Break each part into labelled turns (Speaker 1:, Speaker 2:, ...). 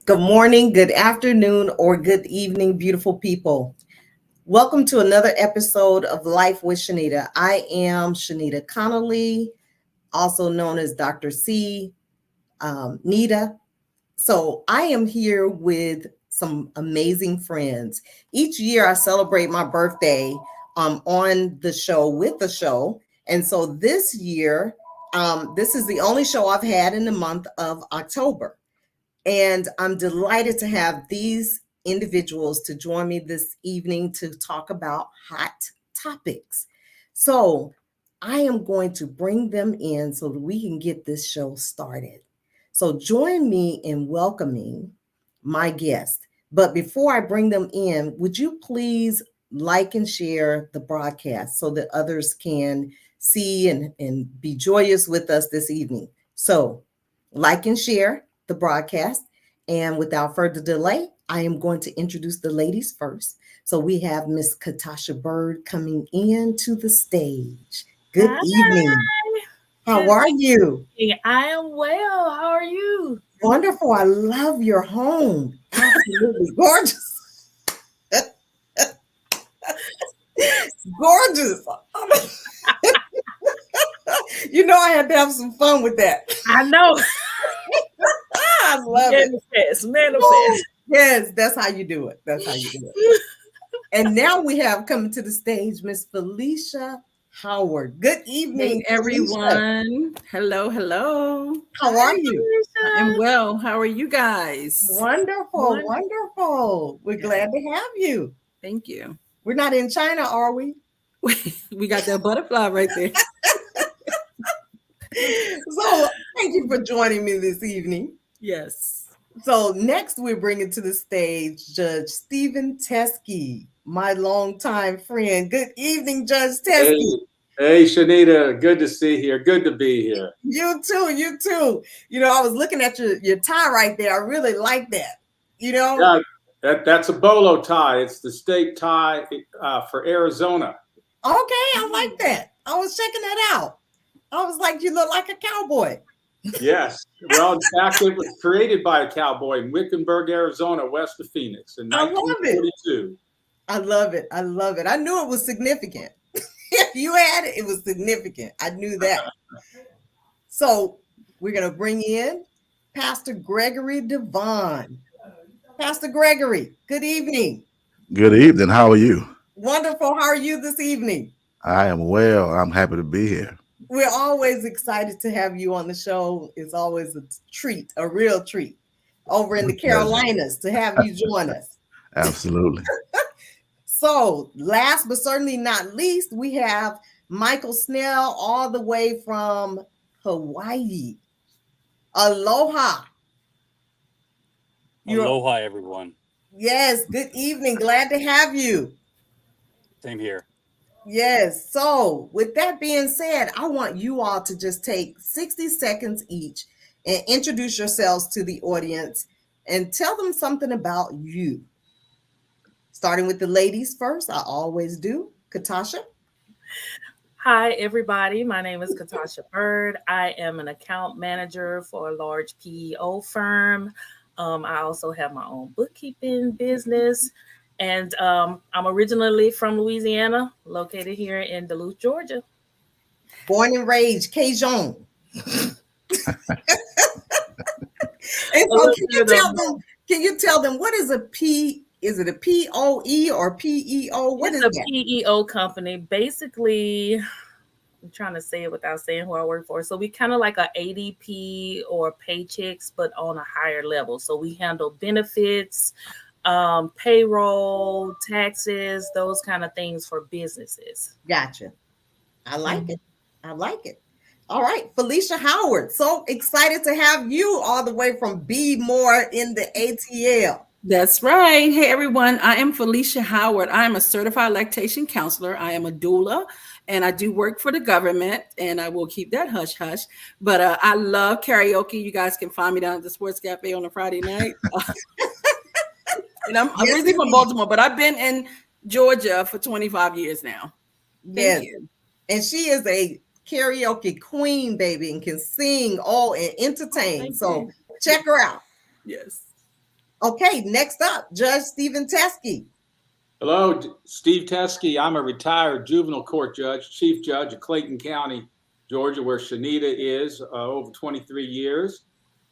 Speaker 1: Good morning, good afternoon, or good evening, beautiful people. Welcome to another episode of Life with Shenita. I am Shenita Connolly, also known as Dr. C. Nita. So I am here with some amazing friends. Each year I celebrate my birthday on the show with the show. And so this year, this is the only show I've had in the month of October. And I'm delighted to have these individuals to join me this evening to talk about hot topics. So I am going to bring them in so that we can get this show started. So join me in welcoming my guest. But before I bring them in, would you please like and share the broadcast so that others can see and be joyous with us this evening? So like and share the broadcast. And without further delay, I am going to introduce the ladies first. So we have Miss Katasha Bird coming into the stage. Good
Speaker 2: Hi.
Speaker 1: evening. How
Speaker 2: Good
Speaker 1: are you?
Speaker 2: evening. I am well. How are you?
Speaker 1: Wonderful. I love your home. Absolutely gorgeous. Gorgeous. You know, I had to have some fun with that.
Speaker 2: I know.
Speaker 1: I love it.
Speaker 2: Manifest.
Speaker 1: Yes, that's how you do it. That's how you do it. And now we have coming to the stage Miss Felicia Howard. Good evening,
Speaker 3: Hey,
Speaker 1: Felicia.
Speaker 3: everyone. Hello.
Speaker 1: How are you?
Speaker 3: I'm well. How are you guys?
Speaker 1: Wonderful. We're glad to have you.
Speaker 3: Thank you.
Speaker 1: We're not in China, are we?
Speaker 3: We got that butterfly right there.
Speaker 1: So thank you for joining me this evening.
Speaker 3: Yes.
Speaker 1: So next we're bringing to the stage Judge Stephen Teskey, my longtime friend. Good evening, Judge Teskey.
Speaker 4: Hey, Shenita, good to see you here. Good to be here.
Speaker 1: You too. You know, I was looking at your tie right there. I really like that. You know?
Speaker 4: Yeah, that's a bolo tie. It's the state tie for Arizona.
Speaker 1: Okay, I like that. I was checking that out. I was like, you look like a cowboy.
Speaker 4: Yes. Well, in fact, it was created by a cowboy in Wickenburg, Arizona, west of Phoenix in 1942.
Speaker 1: I love it. I knew it was significant. If you had it, it was significant. I knew that. So we're going to bring in Pastor Gregory Devon. Pastor Gregory, good evening.
Speaker 5: Good evening. How are you?
Speaker 1: Wonderful. How are you this evening?
Speaker 5: I am well. I'm happy to be here.
Speaker 1: We're always excited to have you on the show. It's always a treat, a real treat, over in the Carolinas to have you join us.
Speaker 5: Absolutely.
Speaker 1: So last but certainly not least, we have Michael Snell all the way from Hawaii. Aloha.
Speaker 6: Aloha, everyone.
Speaker 1: Yes, good evening. Glad to have you.
Speaker 6: Same here.
Speaker 1: Yes. So with that being said, I want you all to just take 60 seconds each and introduce yourselves to the audience and tell them something about you. Starting with the ladies first, I always do. Katasha.
Speaker 2: Hi, everybody. My name is Katasha Bird. I am an account manager for a large PEO firm. I also have my own bookkeeping business. And I'm originally from Louisiana, located here in Duluth, Georgia.
Speaker 1: Born and raised, Cajun. And so can you tell them what is a P? Is it a POE or PEO? What is
Speaker 2: a PEO company? Basically, I'm trying to say it without saying who I work for. So we kind of like a ADP or Paychecks, but on a higher level. So we handle benefits, payroll, taxes, those kind of things for businesses.
Speaker 1: Gotcha. I like it. All right, Felicia Howard. So excited to have you all the way from Be More in the ATL.
Speaker 3: That's right. Hey, everyone. I am Felicia Howard. I am a certified lactation counselor. I am a doula, and I do work for the government, and I will keep that hush hush. But I love karaoke. You guys can find me down at the Sports Cafe on a Friday night. And I'm originally from Baltimore, but I've been in Georgia for 25 years now.
Speaker 1: Yes. And she is a karaoke queen, baby, and can sing and entertain. So check her out.
Speaker 3: Yes.
Speaker 1: Okay, next up, Judge Stephen Teskey.
Speaker 4: Hello, Steve Teskey. I'm a retired juvenile court judge, chief judge of Clayton County, Georgia, where Shenita is, over 23 years.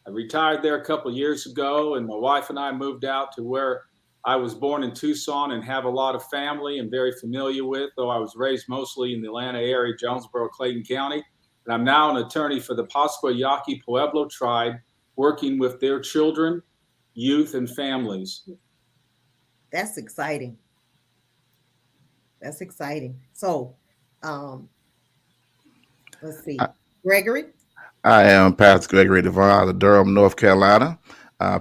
Speaker 4: I retired there a couple of years ago, and my wife and I moved out to where I was born in Tucson and have a lot of family and very familiar with, though I was raised mostly in the Atlanta area, Jonesboro, Clayton County. And I'm now an attorney for the Pascua Yaqui Pueblo tribe, working with their children, youth, and families.
Speaker 1: That's exciting. That's exciting. So, let's see. Gregory?
Speaker 5: I am Pastor Gregory Devon of Durham, North Carolina.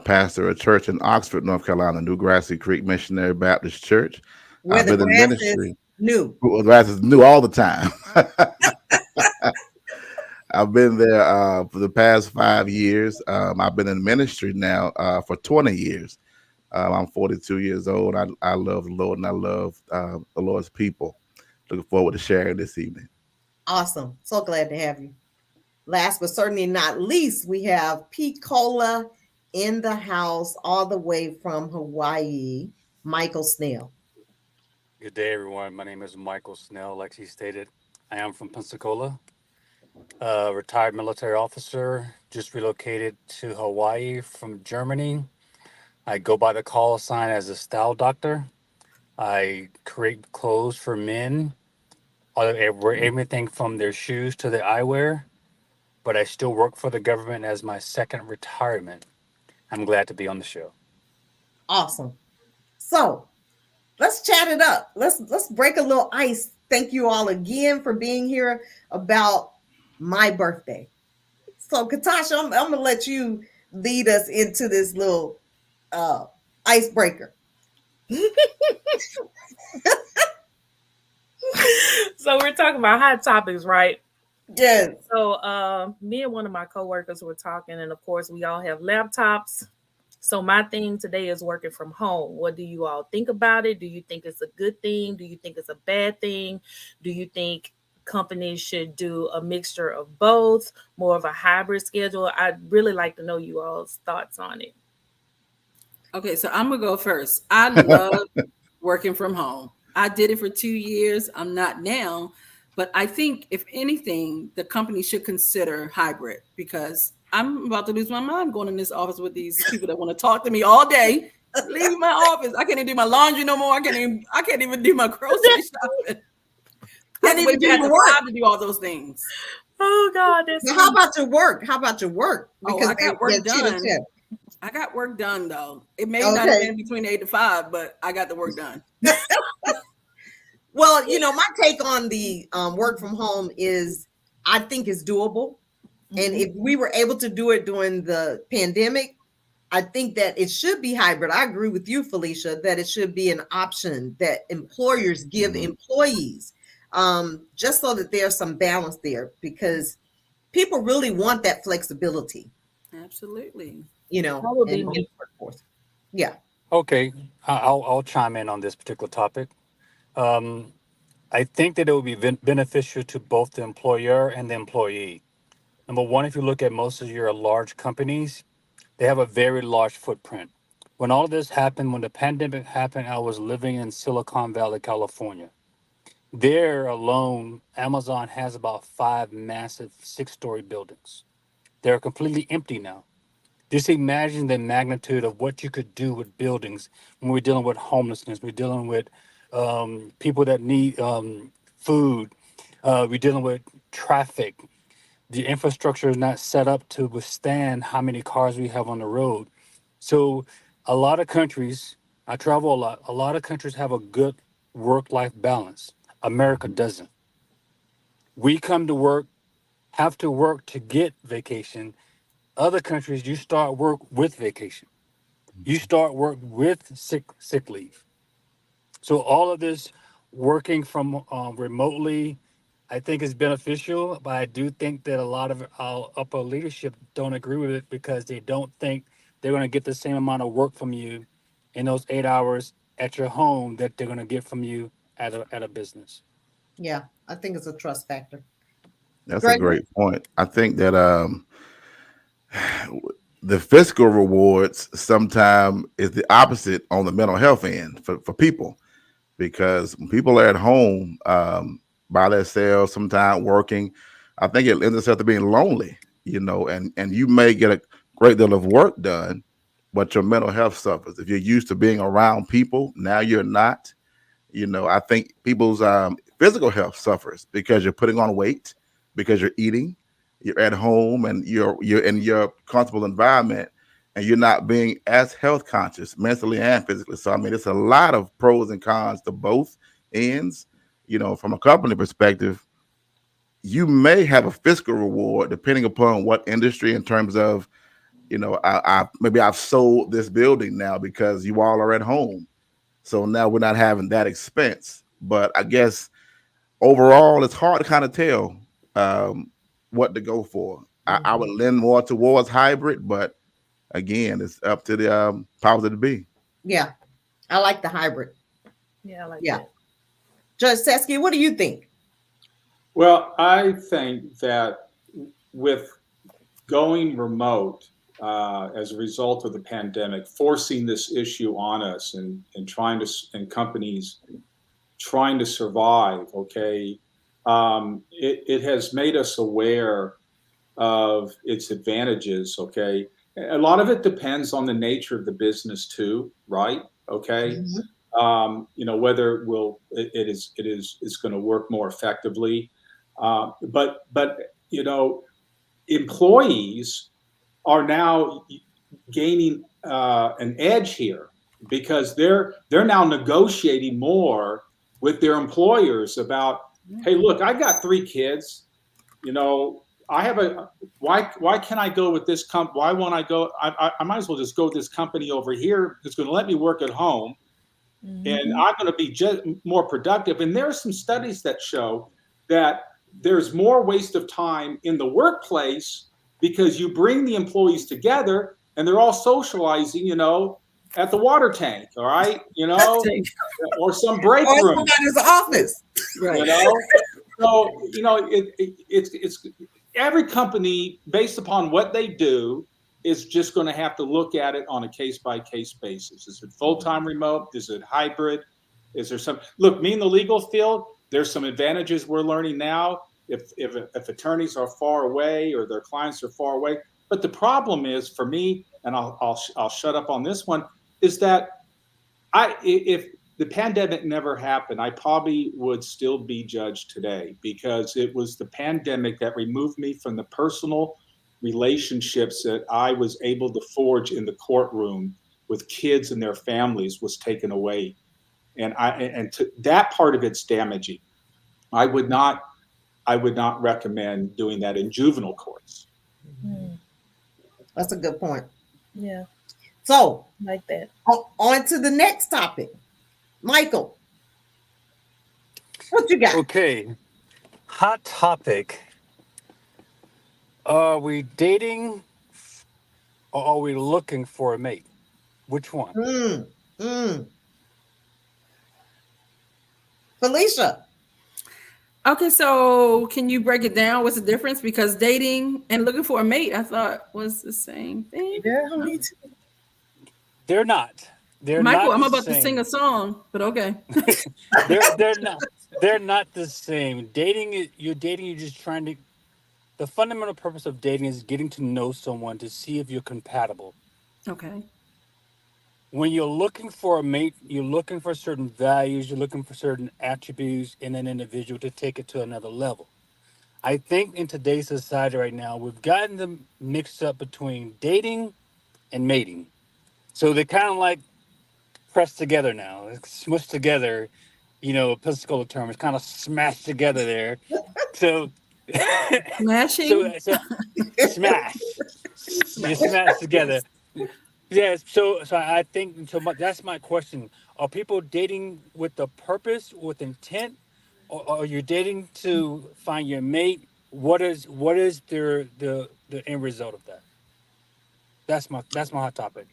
Speaker 5: Pastor a church in Oxford, North Carolina, New Grassy Creek Missionary Baptist Church.
Speaker 1: Where
Speaker 5: I've
Speaker 1: the
Speaker 5: been in
Speaker 1: grass
Speaker 5: ministry.
Speaker 1: is new.
Speaker 5: The grass is new all the time. I've been there for the past 5 years. I've been in ministry now for 20 years. I'm 42 years old. I love the Lord and I love the Lord's people. Looking forward to sharing this evening.
Speaker 1: Awesome. So glad to have you. Last but certainly not least, we have Pete Cola in the house all the way from Hawaii, Michael Snell.
Speaker 6: Good day, everyone. My name is Michael Snell. Like he stated, I am from Pensacola, retired military officer, just relocated to Hawaii from Germany. I go by the call sign as a style doctor. I create clothes for men, everything from their shoes to their eyewear, but I still work for the government as my second retirement. I'm glad to be on the show.
Speaker 1: Awesome. So let's chat it up. Let's break a little ice. Thank you all again for being here about my birthday. So Katasha, I'm gonna let you lead us into this little icebreaker.
Speaker 2: So we're talking about hot topics, right?
Speaker 1: Yes.
Speaker 2: So me and one of my coworkers were talking, and of course we all have laptops. So my thing today is working from home. What do you all think about it? Do you think it's a good thing? Do you think it's a bad thing? Do you think companies should do a mixture of both, more of a hybrid schedule? I'd really like to know you all's thoughts on it.
Speaker 3: Okay, so I'm gonna go first. I love working from home. I did it for 2 years. I'm not now, but I think if anything, the company should consider hybrid because I'm about to lose my mind going in this office with these people that want to talk to me all day. Leave my office. I can't even do my laundry no more. I can't even do my grocery shopping.
Speaker 1: Can't even do your work
Speaker 3: to do all those things.
Speaker 2: Oh God, that's
Speaker 1: now, how about your work? How about your work?
Speaker 3: Because I got work done. I got work done though. It may not have been between 8 to 5, but I got the work done.
Speaker 1: Well, you know, my take on the work from home is I think it's doable. Mm-hmm. And if we were able to do it during the pandemic, I think that it should be hybrid. I agree with you, Felicia, that it should be an option that employers give employees just so that there's some balance there because people really want that flexibility.
Speaker 3: Absolutely.
Speaker 1: You know, in workforce. Yeah.
Speaker 6: Okay, I'll chime in on this particular topic. I think that it would be beneficial to both the employer and the employee. Number one, if you look at most of your large companies, they have a very large footprint. When all of this happened, when the pandemic happened, I was living in Silicon Valley, California. There alone, Amazon has about 5 massive 6-story buildings. They're completely empty now. Just imagine the magnitude of what you could do with buildings when we're dealing with homelessness, we're dealing with people that need food, we're dealing with traffic. The infrastructure is not set up to withstand how many cars we have on the road. So a lot of countries, I travel a lot of countries have a good work-life balance. America doesn't. We come to work, have to work to get vacation. Other countries, you start work with vacation. You start work with sick leave. So all of this working from remotely, I think is beneficial, but I do think that a lot of our upper leadership don't agree with it because they don't think they're going to get the same amount of work from you in those 8 hours at your home that they're going to get from you at a business.
Speaker 1: Yeah, I think it's a trust factor.
Speaker 5: That's a great point. I think that the fiscal rewards sometimes is the opposite on the mental health end for people, because when people are at home by themselves, sometimes working, I think it lends itself to being lonely, and you may get a great deal of work done, but your mental health suffers. If you're used to being around people, now you're not. I think people's physical health suffers because you're putting on weight, because you're eating, you're at home, and you're in your comfortable environment, and you're not being as health conscious mentally and physically. So I mean, it's a lot of pros and cons to both ends. From a company perspective, you may have a fiscal reward depending upon what industry, in terms of, maybe I've sold this building now because you all are at home. So now we're not having that expense. But I guess overall, it's hard to kind of tell what to go for. I would lean more towards hybrid, but again, it's up to the powers that be.
Speaker 1: Yeah, I like the hybrid.
Speaker 2: Yeah, I like
Speaker 1: Yeah.
Speaker 2: that.
Speaker 1: Judge Sesky, what do you think?
Speaker 4: Well, I think that with going remote as a result of the pandemic, forcing this issue on us, and companies trying to survive, okay, it has made us aware of its advantages, okay. A lot of it depends on the nature of the business too, right? Okay. Whether it's going to work more effectively. But employees are now gaining an edge here, because they're now negotiating more with their employers about, hey, look, I got 3 kids, I have why can't I go with this why won't I go? I might as well just go with this company over here that's going to let me work at home, and I'm going to be just more productive. And there are some studies that show that there's more waste of time in the workplace, because you bring the employees together and they're all socializing, at the water tank, all right, or some break
Speaker 1: Or
Speaker 4: room,
Speaker 1: somebody's office.
Speaker 3: Right.
Speaker 4: So it's every company, based upon what they do, is just going to have to look at it on a case-by-case basis. Is it full-time remote? Is it hybrid? Is there some look? Me in the legal field, there's some advantages we're learning now. If attorneys are far away or their clients are far away, but the problem is for me, and I'll shut up on this one, is that if the pandemic never happened, I probably would still be judged today, because it was the pandemic that removed me from the personal relationships that I was able to forge in the courtroom with kids and their families was taken away. And that part of it's damaging. I would not recommend doing that in juvenile courts.
Speaker 1: That's a good point.
Speaker 2: Yeah,
Speaker 1: So
Speaker 2: like that.
Speaker 1: on to the next topic. Michael, what you got?
Speaker 6: Okay. Hot topic. Are we dating or are we looking for a mate? Which one?
Speaker 1: Felicia.
Speaker 3: Okay, so can you break it down? What's the difference? Because dating and looking for a mate, I thought was the same thing.
Speaker 2: Yeah, me too.
Speaker 6: They're not. They're
Speaker 3: Michael,
Speaker 6: not
Speaker 3: I'm
Speaker 6: the
Speaker 3: about to
Speaker 6: same.
Speaker 3: sing a song, but okay.
Speaker 6: They're not. They're not the same. You're just trying to. The fundamental purpose of dating is getting to know someone to see if you're compatible.
Speaker 3: Okay.
Speaker 6: When you're looking for a mate, you're looking for certain values, you're looking for certain attributes in an individual to take it to another level. I think in today's society right now, we've gotten them mixed up between dating and mating. So they're kind of like pressed together now, smushed together, Pensacola term, it's kind of smashed together there. So,
Speaker 3: Smashing?
Speaker 6: so smash, you smash together. Yes, so I think so. That's my question: are people dating with a purpose, with intent, or are you dating to find your mate? What is the end result of that? That's my hot topic.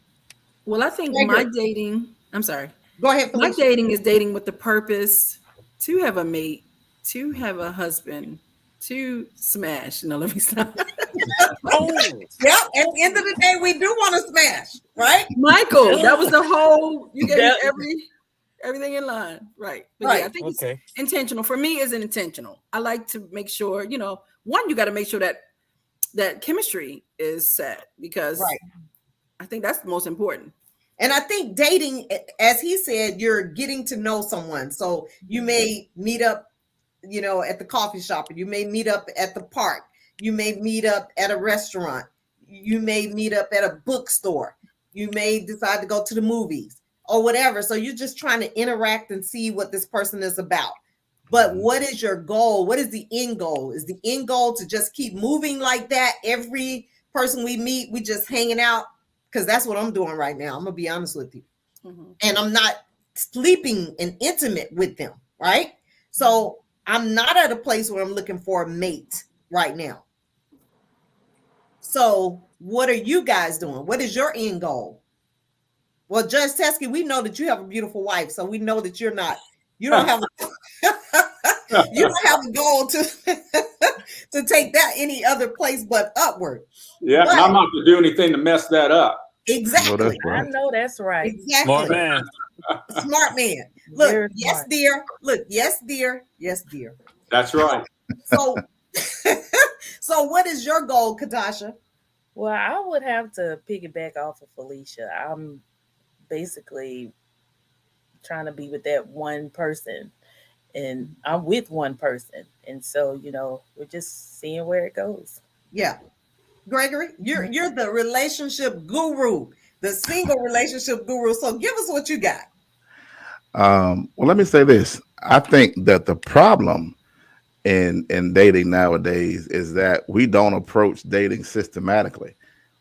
Speaker 3: Well, I think my dating, I'm sorry.
Speaker 1: Go ahead,
Speaker 3: My
Speaker 1: Felicia.
Speaker 3: dating is dating with the purpose to have a mate, to have a husband, to smash. No, let me stop.
Speaker 6: Oh,
Speaker 1: Yeah, at the end of the day, we do want to smash, right?
Speaker 3: Michael, that was the whole. You gave me
Speaker 2: That-
Speaker 3: everything in line, right? But
Speaker 1: Right.
Speaker 3: yeah, I think it's
Speaker 6: okay.
Speaker 3: intentional. For me, it's intentional. I like to make sure, one, you got to make sure that chemistry is set, because
Speaker 1: Right.
Speaker 3: I think that's the most important.
Speaker 1: And I think dating, as he said, you're getting to know someone. So you may meet up, at the coffee shop, or you may meet up at the park. You may meet up at a restaurant. You may meet up at a bookstore. You may decide to go to the movies or whatever. So you're just trying to interact and see what this person is about. But what is your goal? What is the end goal? Is the end goal to just keep moving like that? Every person we meet, we just hanging out? Because that's what I'm doing right now. I'm going to be honest with you.
Speaker 3: Mm-hmm.
Speaker 1: And I'm not sleeping and intimate with them, right? So I'm not at a place where I'm looking for a mate right now. So what are you guys doing? What is your end goal? Well, Judge Teskey, we know that you have a beautiful wife, so we know that you don't have you don't have a goal to to take that any other place but upward.
Speaker 4: Yeah, and I'm not going to do anything to mess that up.
Speaker 1: Exactly.
Speaker 5: No, that's
Speaker 2: I
Speaker 5: right.
Speaker 2: know that's right.
Speaker 1: Exactly.
Speaker 6: Smart man.
Speaker 1: Smart man. Look,
Speaker 2: Very
Speaker 1: yes,
Speaker 2: smart.
Speaker 1: dear. Look, yes, dear. Yes, dear.
Speaker 4: That's right.
Speaker 1: So, so what is your goal, Katasha?
Speaker 2: Well, I would have to piggyback off of Felicia. I'm basically trying to be with that one person, and I'm with one person, and so we're just seeing where it goes.
Speaker 1: Yeah, Gregory, you're the relationship guru, the single relationship guru. So give us what you got.
Speaker 5: Well, let me say this. I think that the problem in dating nowadays is that we don't approach dating systematically.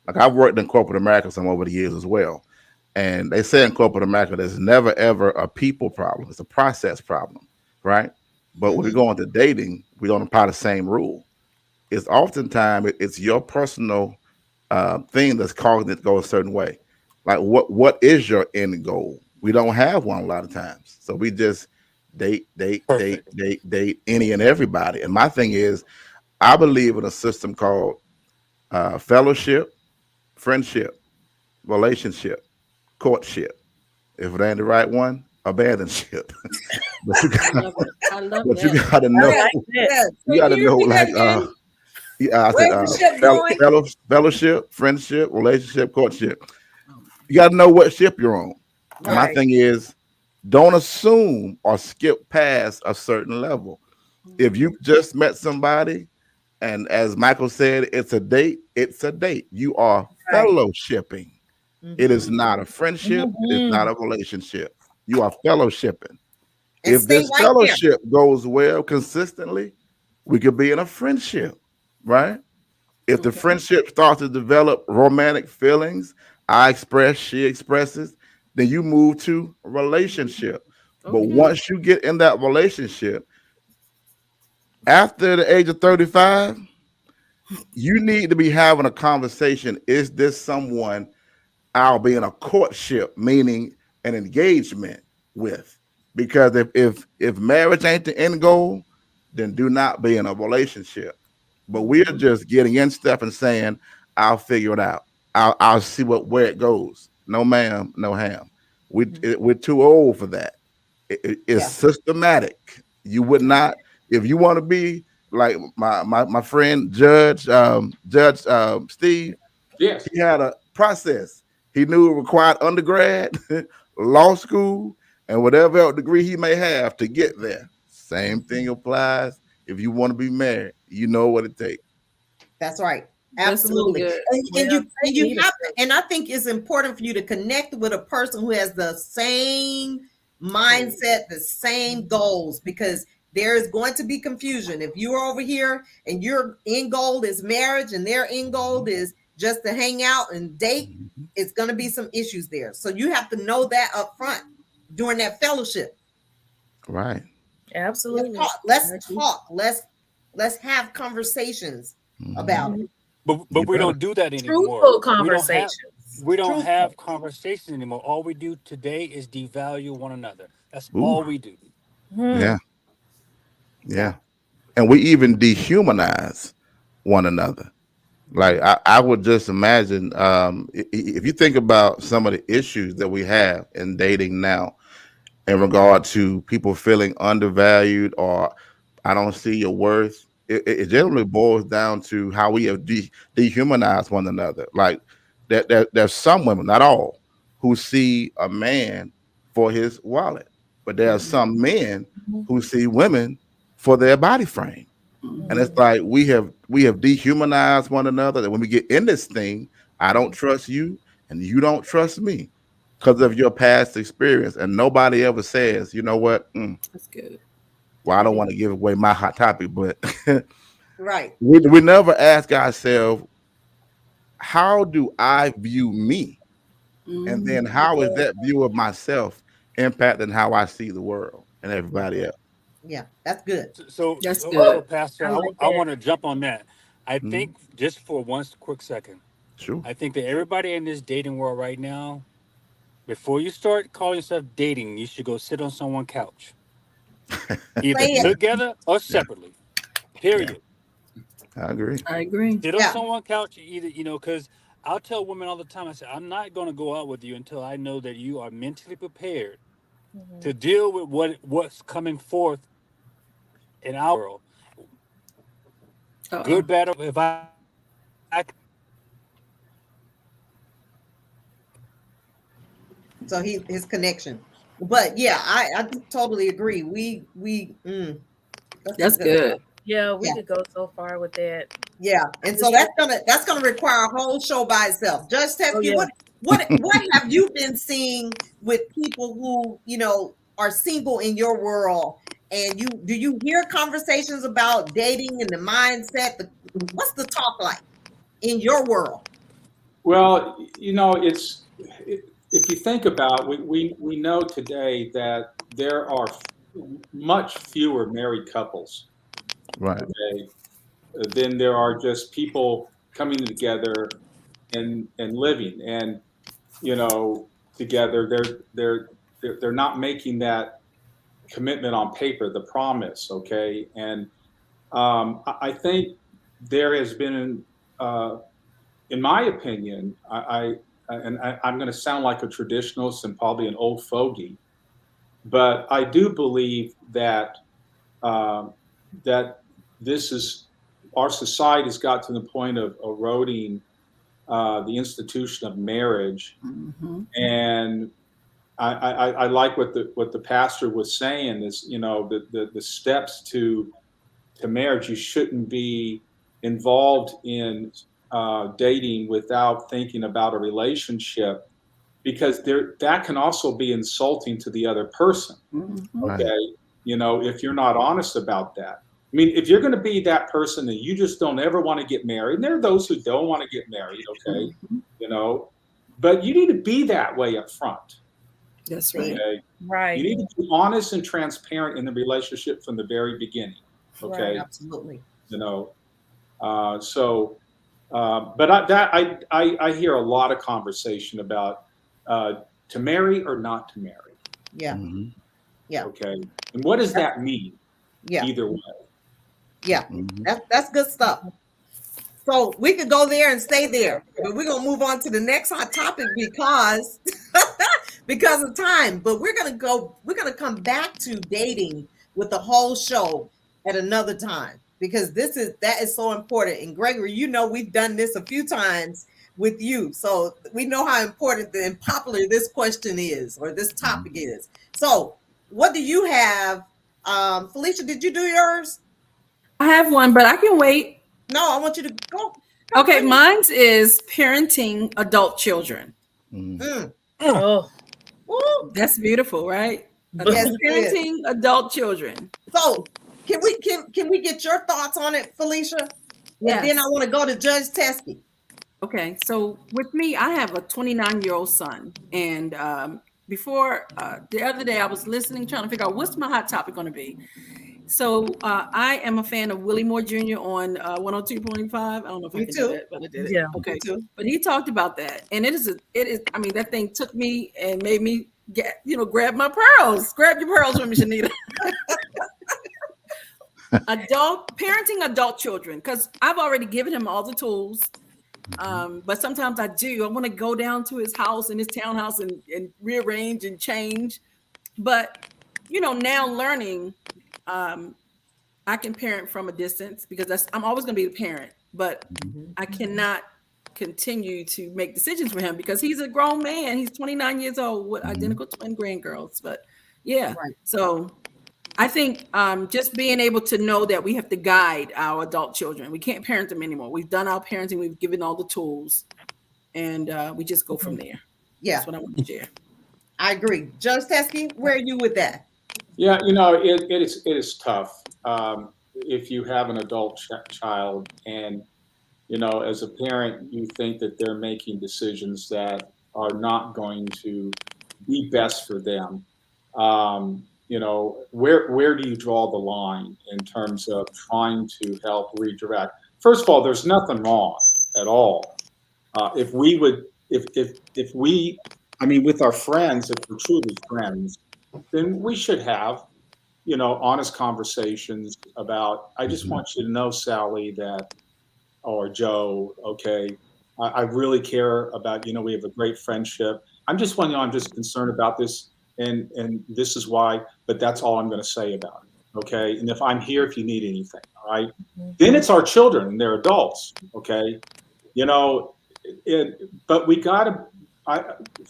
Speaker 5: Like, I've worked in corporate America some over the years as well. And they say in corporate America, there's never ever a people problem. It's a process problem, right? But when we go into dating, we don't apply the same rule. It's oftentimes it's your personal thing that's causing it to go a certain way. Like, what is your end goal? We don't have one a lot of times. So we just
Speaker 6: Perfect.
Speaker 5: date any and everybody. And my thing is, I believe in a system called fellowship, friendship, relationship, courtship. If it ain't the right one, abandon ship. but you
Speaker 3: I
Speaker 5: got,
Speaker 3: love it. I love
Speaker 5: but you
Speaker 3: that.
Speaker 5: got to know.
Speaker 2: I like that.
Speaker 1: Yes.
Speaker 5: You got to
Speaker 1: Can you
Speaker 5: know,
Speaker 1: repeat that
Speaker 5: like,
Speaker 1: again?
Speaker 5: yeah, I
Speaker 1: Where's the ship going?
Speaker 5: fellowship, friendship, relationship, courtship. You got to know what ship you're on. And my
Speaker 1: Right.
Speaker 5: thing is, don't assume or skip past a certain level. If you just met somebody, and as Michael said, it's a date, it's a date. You are
Speaker 2: Right.
Speaker 5: fellowshipping. It is not a friendship, it is not a relationship. You are fellowshipping.
Speaker 1: And
Speaker 5: If
Speaker 1: stay
Speaker 5: this
Speaker 1: right there.
Speaker 5: fellowship goes well consistently, we could be in a friendship, right? If the
Speaker 3: Okay.
Speaker 5: friendship starts to develop romantic feelings, I express, she expresses, then you move to a relationship. But
Speaker 3: Okay.
Speaker 5: once you get in that relationship, after the age of 35, you need to be having a conversation. Is this someone I'll be in a courtship, meaning an engagement with? Because if marriage ain't the end goal, then do not be in a relationship. But we're just getting in stuff and saying, I'll figure it out. I'll see where it goes. No ma'am, no ham. We're too old for that. It's
Speaker 1: Yeah.
Speaker 5: systematic. You would not, if you want to be like my friend Judge Steve,
Speaker 4: Yes.
Speaker 5: he had a process. He knew it required undergrad, law school, and whatever else degree he may have to get there. Same thing applies if you want to be married. You know what it takes.
Speaker 1: That's right.
Speaker 3: That's really
Speaker 1: Absolutely.
Speaker 3: good.
Speaker 1: And
Speaker 2: Well,
Speaker 1: you
Speaker 2: they
Speaker 1: and you
Speaker 2: need
Speaker 1: have
Speaker 2: it.
Speaker 1: to, and I think it's important for you to connect with a person who has the same mindset, the same goals, because there is going to be confusion. If you're over here and your end goal is marriage and their end goal is just to hang out and date, it's going to be some issues there. So you have to know that up front during that fellowship.
Speaker 5: Right.
Speaker 2: Absolutely.
Speaker 1: Let's talk. Let's have conversations about it.
Speaker 6: But
Speaker 5: You
Speaker 6: we
Speaker 5: better.
Speaker 6: don't do that anymore.
Speaker 2: Truthful
Speaker 6: We don't have
Speaker 2: conversations.
Speaker 6: we don't
Speaker 1: Truthful.
Speaker 6: have conversations anymore. All we do today is devalue one another. That's
Speaker 5: Ooh,
Speaker 6: all we do.
Speaker 5: yeah,
Speaker 1: Yeah.
Speaker 5: yeah. And we even dehumanize one another. Like I would just imagine if you think about some of the issues that we have in dating now in regard to people feeling undervalued or I don't see your worth. It generally boils down to how we have dehumanized one another. Like there's some women, not all, who see a man for his wallet, but there are some men who see women for their body frame. And it's like we have dehumanized one another. That when we get in this thing, I don't trust you and you don't trust me because of your past experience. And nobody ever says, you know what?
Speaker 3: That's good.
Speaker 5: Well, I don't want to give away my hot topic, but
Speaker 1: Right.
Speaker 5: we never ask ourselves, how do I view me? And then how is that view of myself impacting how I see the world and everybody else?
Speaker 1: Yeah, that's good.
Speaker 6: So,
Speaker 3: That's
Speaker 6: so,
Speaker 3: good.
Speaker 6: so Pastor,
Speaker 2: I like
Speaker 6: I
Speaker 2: that.
Speaker 6: want to jump on that. I
Speaker 5: Mhm.
Speaker 6: think just for one quick second,
Speaker 5: Sure.
Speaker 6: I think that everybody in this dating world right now, before you start calling yourself dating, you should go sit on someone's couch, either
Speaker 1: Say it.
Speaker 6: together or
Speaker 5: Yeah.
Speaker 6: separately. Period.
Speaker 5: I agree.
Speaker 3: I agree.
Speaker 6: Sit on
Speaker 1: Yeah.
Speaker 6: someone's couch, either because I'll tell women all the time. I say I'm not going to go out with you until I know that you are mentally prepared to deal with what's coming forth in our world,
Speaker 3: Uh-oh.
Speaker 6: good, bad. If I
Speaker 1: So his connection. But yeah, I totally agree.
Speaker 3: That's good.
Speaker 2: Yeah, we
Speaker 1: Yeah.
Speaker 2: could go so far with that.
Speaker 1: Yeah. And so that's gonna require a whole show by itself. Judge
Speaker 2: Oh,
Speaker 1: Teskey,
Speaker 2: yeah.
Speaker 1: what have you been seeing with people who, are single in your world? And do you hear conversations about dating and the mindset? What's the talk like in your world?
Speaker 4: Well, if you think about it, we know today that there are much fewer married couples,
Speaker 5: Right.
Speaker 4: okay, than there are just people coming together and living and together. They're not making that commitment on paper, the promise, okay, and I think there has been. In my opinion, I'm going to sound like a traditionalist and probably an old fogey, but I do believe that um, that this is our society has got to the point of eroding the institution of marriage, and I like what the pastor was saying is the steps to marriage. You shouldn't be involved in dating without thinking about a relationship because that can also be insulting to the other person.
Speaker 5: Right.
Speaker 4: Okay, if you're not honest about that. I mean, if you're going to be that person and you just don't ever want to get married, and there are those who don't want to get married, okay, but you need to be that way up front.
Speaker 3: That's right.
Speaker 4: Okay,
Speaker 2: Right.
Speaker 4: you need to be honest and transparent in the relationship from the very beginning. Okay,
Speaker 2: Right.
Speaker 1: Absolutely.
Speaker 4: But I hear a lot of conversation about to marry or not to marry.
Speaker 1: Yeah.
Speaker 5: Mhm.
Speaker 1: Yeah.
Speaker 4: Okay, and what does that mean?
Speaker 1: Yeah.
Speaker 4: Either way.
Speaker 1: Yeah.
Speaker 5: Mhm.
Speaker 1: That's good stuff. So we could go there and stay there, but we're gonna move on to the next hot topic because because of time. But we're gonna come back to dating with the whole show at another time because that is so important. And Gregory, we've done this a few times with you, so we know how important and popular this question is or this topic is. So what do you have? Felicia, did you do yours?
Speaker 3: I have one, but I can wait.
Speaker 1: No, I want you to go.
Speaker 3: Okay, mine's is parenting adult children.
Speaker 5: Mhm.
Speaker 2: Oh,
Speaker 1: Woo.
Speaker 3: That's beautiful, right?
Speaker 1: Yes, it is.
Speaker 3: Parenting adult children.
Speaker 1: So can we get your thoughts on it, Felicia?
Speaker 3: Yes.
Speaker 1: And then I want to go to Judge Teskey.
Speaker 3: Okay, so with me, I have a 29-year-old son, and before the other day, I was listening, trying to figure out what's my hot topic going to be. So I am a fan of Willie Moore Jr. on 102.5. I don't know if I
Speaker 1: Me
Speaker 3: can
Speaker 1: too.
Speaker 3: do that, but I did it.
Speaker 2: Yeah.
Speaker 3: Okay.
Speaker 1: Me too.
Speaker 3: But he talked about that, and it is. I mean, that thing took me and made me grab my pearls. Grab your pearls from me, Shenita. Parenting adult children, because I've already given him all the tools. But sometimes I do. I want to go down to his house in his townhouse and rearrange and change. But, now learning, I can parent from a distance because I'm always going to be the parent, but I cannot continue to make decisions for him because he's a grown man. He's 29 years old with identical twin grandgirls. But yeah,
Speaker 1: Right.
Speaker 3: So I think just being able to know that we have to guide our adult children. We can't parent them anymore. We've done our parenting. We've given all the tools, and we just go from there.
Speaker 1: Yeah,
Speaker 3: That's what I want to share.
Speaker 1: I agree. Judge Teskey, where are you with that?
Speaker 4: Yeah, it is tough if you have an adult child, and as a parent, you think that they're making decisions that are not going to be best for them. Where do you draw the line in terms of trying to help redirect? First of all, there's nothing wrong at all. If we, with our friends, if we're truly friends, then we should have, honest conversations about, I just want you to know, Sally, that, or Joe, okay, I really care about, we have a great friendship. I'm just concerned about this, and this is why, but that's all I'm going to say about it, okay? And if I'm here, if you need anything, all right? Then it's our children, and they're adults, okay? But we got to,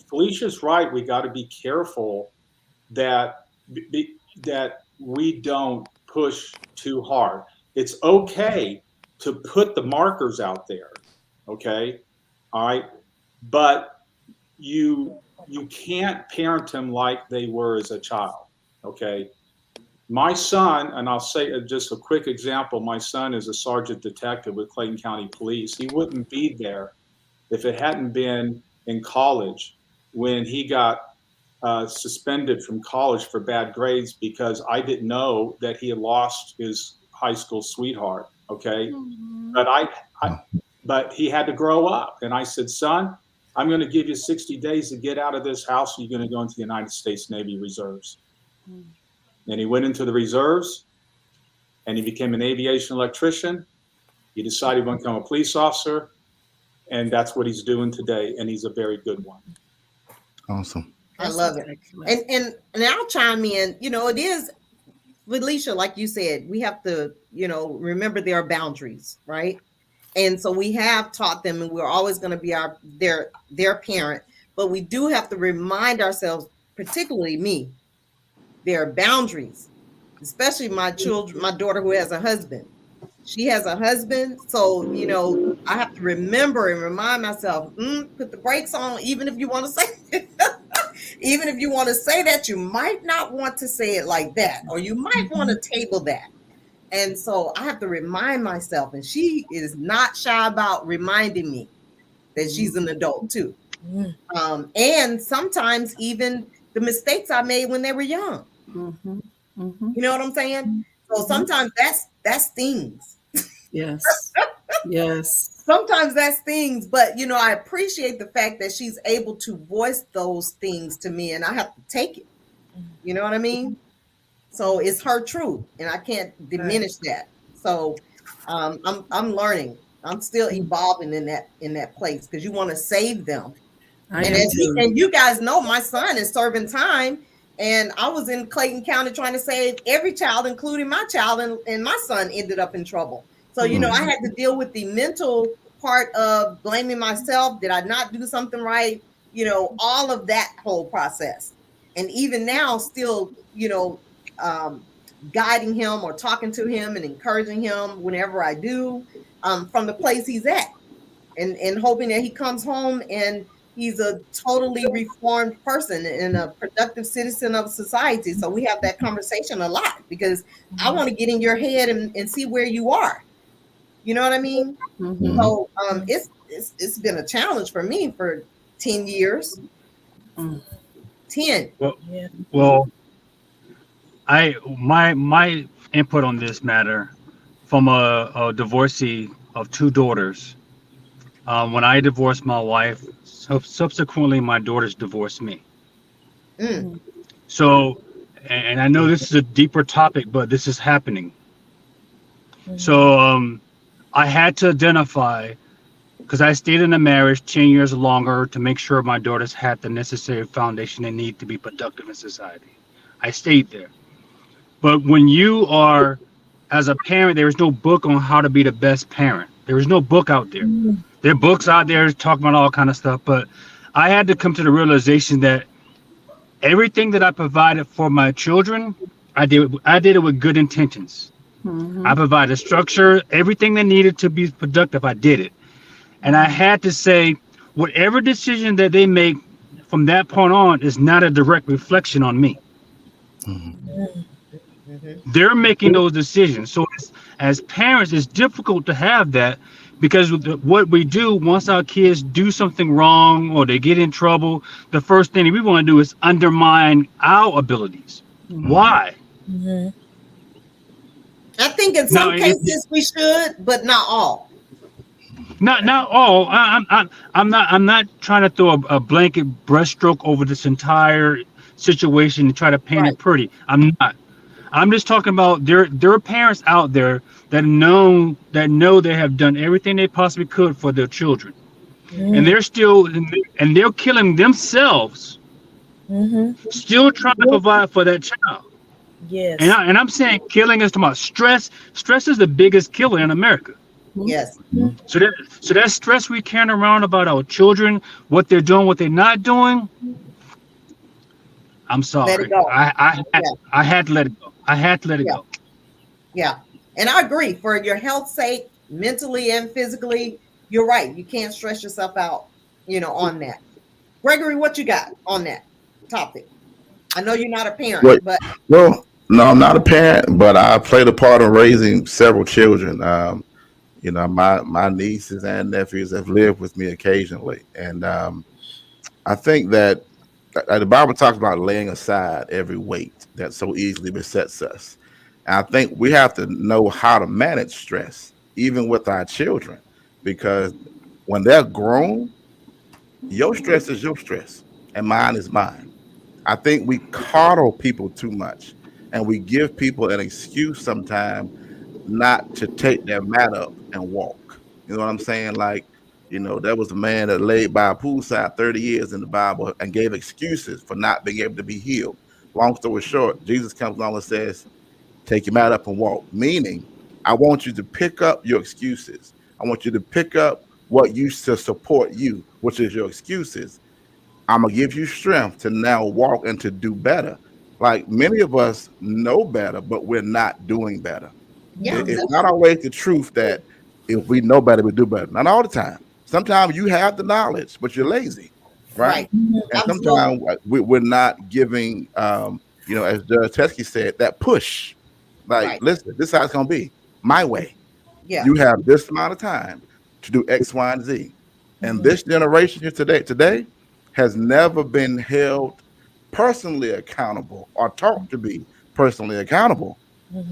Speaker 4: Felicia's right, we got to be careful that we don't push too hard. It's okay to put the markers out there, okay? All right, but you can't parent them like they were as a child, okay? My son, and I'll say just a quick example, my son is a sergeant detective with Clayton County Police. He wouldn't be there if it hadn't been in college when he got suspended from college for bad grades because I didn't know that he had lost his high school sweetheart, okay? But he had to grow up. And I said, son, I'm going to give you 60 days to get out of this house. You're going to go into the United States Navy Reserves. And he went into the reserves and he became an aviation electrician. He decided he wanted to become a police officer. And that's what he's doing today. And he's a very good one.
Speaker 5: Awesome.
Speaker 1: I love it. And I'll chime in, it is, Felicia, like you said, we have to, remember there are boundaries, right? And so we have taught them, and we're always going to be their parent, but we do have to remind ourselves, particularly me, there are boundaries, especially my daughter who has a husband. She has a husband. So, I have to remember and remind myself, put the brakes on, even if you want to say even if you want to say that, you might not want to say it like that, or you might want to table that. And so I have to remind myself, and she is not shy about reminding me that she's an adult too. And sometimes even the mistakes I made when they were young. You know what I'm saying? So sometimes that stings.
Speaker 3: Yes. Yes.
Speaker 1: Sometimes that stings, but I appreciate the fact that she's able to voice those things to me, and I have to take it. You know what I mean? So it's her truth, and I can't diminish that. So I'm learning. I'm still evolving in that place because you want to save them. And you guys know my son is serving time, and I was in Clayton County trying to save every child, including my child, and my son ended up in trouble. So, I had to deal with the mental part of blaming myself. Did I not do something right? All of that whole process. And even now, still, guiding him or talking to him and encouraging him whenever I do, from the place he's at, and hoping that he comes home and he's a totally reformed person and a productive citizen of society. So we have that conversation a lot because I want to get in your head and see where you are. You know what I mean? So it's been a challenge for me for 10 years. 10.
Speaker 6: Well, my input on this matter from a divorcee of two daughters. When I divorced my wife, subsequently my daughters divorced me. So, and I know this is a deeper topic, but this is happening. So I had to identify because I stayed in a marriage 10 years longer to make sure my daughters had the necessary foundation they need to be productive in society. I stayed there. But when you are, as a parent, there is no book on how to be the best parent. There is no book out there. There are books out there talking about all kind of stuff, but I had to come to the realization that everything that I provided for my children, I did it with good intentions. I provided structure, everything they needed to be productive, I did it. And I had to say, whatever decision that they make from that point on is not a direct reflection on me. They're making those decisions. So as parents, it's difficult to have that because what we do once our kids do something wrong or they get in trouble, the first thing we want to do is undermine our abilities. Why?
Speaker 1: I think in
Speaker 6: No,
Speaker 1: some cases we should, but not all.
Speaker 6: not all. I'm not trying to throw a blanket brushstroke over this entire situation and try to paint
Speaker 1: Right.
Speaker 6: it pretty. I'm not. I'm just talking about there are parents out there that know they have done everything they possibly could for their children, and they're still and they're killing themselves, still trying to provide for that child.
Speaker 2: Yes.
Speaker 6: And I'm saying killing is talking about stress. Stress is the biggest killer in America.
Speaker 1: Yes.
Speaker 6: So that stress we carrying around about our children, what they're doing, what they're not doing. I'm sorry.
Speaker 1: Let it go.
Speaker 6: I had to let it go. I had to let it go.
Speaker 1: Yeah. And I agree, for your health's sake, mentally and physically, you're right. You can't stress yourself out, on that. Gregory, what you got on that topic? I know you're not a parent, but
Speaker 5: Well, no, I'm not a parent, but I played a part in raising several children. My nieces and nephews have lived with me occasionally, and I think that the Bible talks about laying aside every weight that so easily besets us. And I think we have to know how to manage stress, even with our children, because when they're grown, your stress is your stress, and mine is mine. I think we coddle people too much, and we give people an excuse sometimes not to take their mat up and walk. You know what I'm saying? Like, there was a man that laid by a poolside 30 years in the Bible and gave excuses for not being able to be healed. Long story short, Jesus comes along and says, take your mat up and walk. Meaning, I want you to pick up your excuses. I want you to pick up what used to support you, which is your excuses. I'm going to give you strength to now walk and to do better. Like many of us know better, but we're not doing better.
Speaker 1: yeah,
Speaker 5: It's not always the truth that if we know better, we do better. Not all the time. Sometimes you have the knowledge, but you're lazy, right?
Speaker 1: right.
Speaker 5: And
Speaker 1: Absolutely.
Speaker 5: sometimes we're not giving, as Judge Teskey said, that push. Like,
Speaker 1: Right.
Speaker 5: listen, this is how it's going to be. My way.
Speaker 1: Yeah.
Speaker 5: You have this amount of time to do X, Y, and Z. And this generation here today has never been held personally accountable or taught to be personally accountable.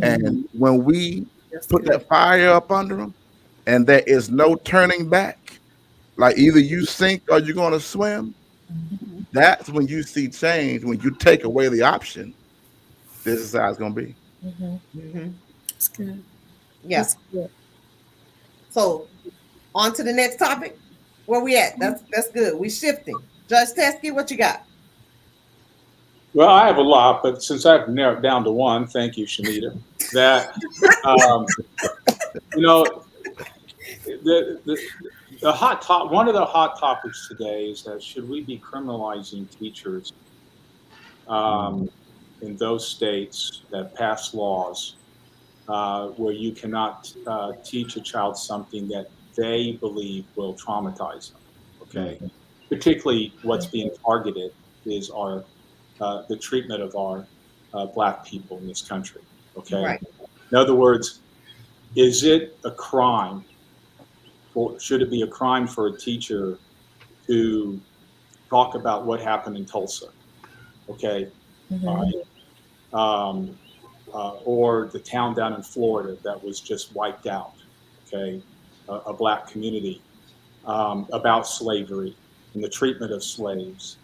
Speaker 5: And when we put that fire up under them and there is no turning back, like either you sink or you're going to swim, that's when you see change. When you take away the option, this is how it's going to be.
Speaker 3: That's good.
Speaker 1: Yeah.
Speaker 3: That's good.
Speaker 1: So on to the next topic. Where we at? That's good. We shifting. Judge Teskey, what you got?
Speaker 4: Well, I have a lot, but since I've narrowed down to one, thank you, Shenita. That the hot top. One of the hot topics today is that should we be criminalizing teachers in those states that pass laws where you cannot teach a child something that they believe will traumatize them. Okay, particularly what's being targeted is the treatment of our Black people in this country. Okay,
Speaker 1: Right.
Speaker 4: in other words, is it a crime, or should it be a crime for a teacher to talk about what happened in Tulsa? Okay, or the town down in Florida that was just wiped out. Okay, a Black community, about slavery and the treatment of slaves.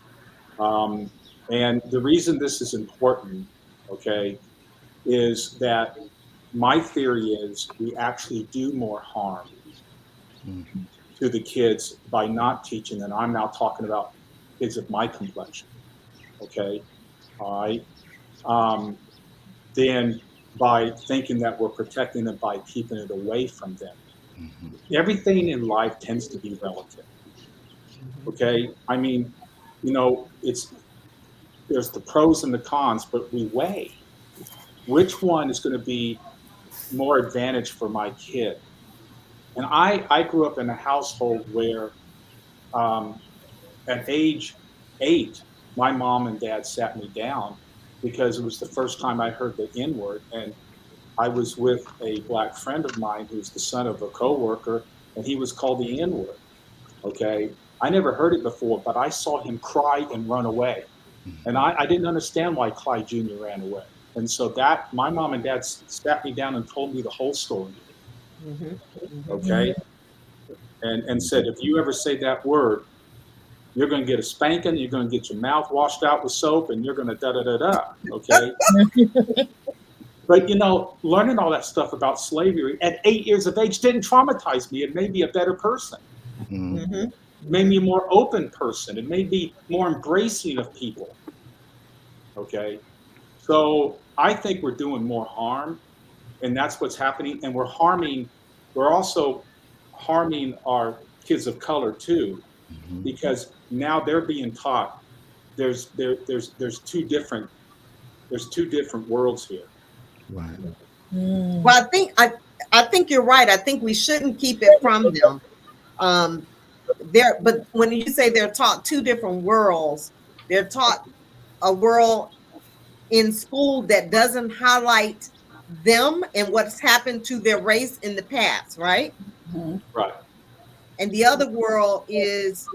Speaker 4: And the reason this is important, okay, is that my theory is we actually do more harm to the kids by not teaching, and I'm now talking about kids of my complexion, okay, all right, than by thinking that we're protecting them by keeping it away from them. Everything in life tends to be relative, okay? I mean, there's the pros and the cons, but we weigh which one is going to be more advantage for my kid. And I grew up in a household where at age 8, my mom and dad sat me down because it was the first time I heard the N word. And I was with a black friend of mine who's the son of a coworker, and he was called the N word. Okay. I never heard it before, but I saw him cry and run away. And I didn't understand why Clyde Jr. ran away. And so that my mom and dad sat me down and told me the whole story. Okay. And said, if you ever say that word, you're going to get a spanking, you're going to get your mouth washed out with soap, and you're going to da-da-da-da, okay? But, learning all that stuff about slavery at 8 years of age didn't traumatize me. It made me a better person. It made me a more open person. It made me more embracing of people, okay? So I think we're doing more harm, and that's what's happening. And we're also harming our kids of color too, because now they're being taught there's two different worlds here.
Speaker 5: Right.
Speaker 1: Well, I think you're right. I think we shouldn't keep it from them. But when you say they're taught two different worlds, they're taught a world in school that doesn't highlight them and what's happened to their race in the past, right?
Speaker 4: Right.
Speaker 1: And the other world is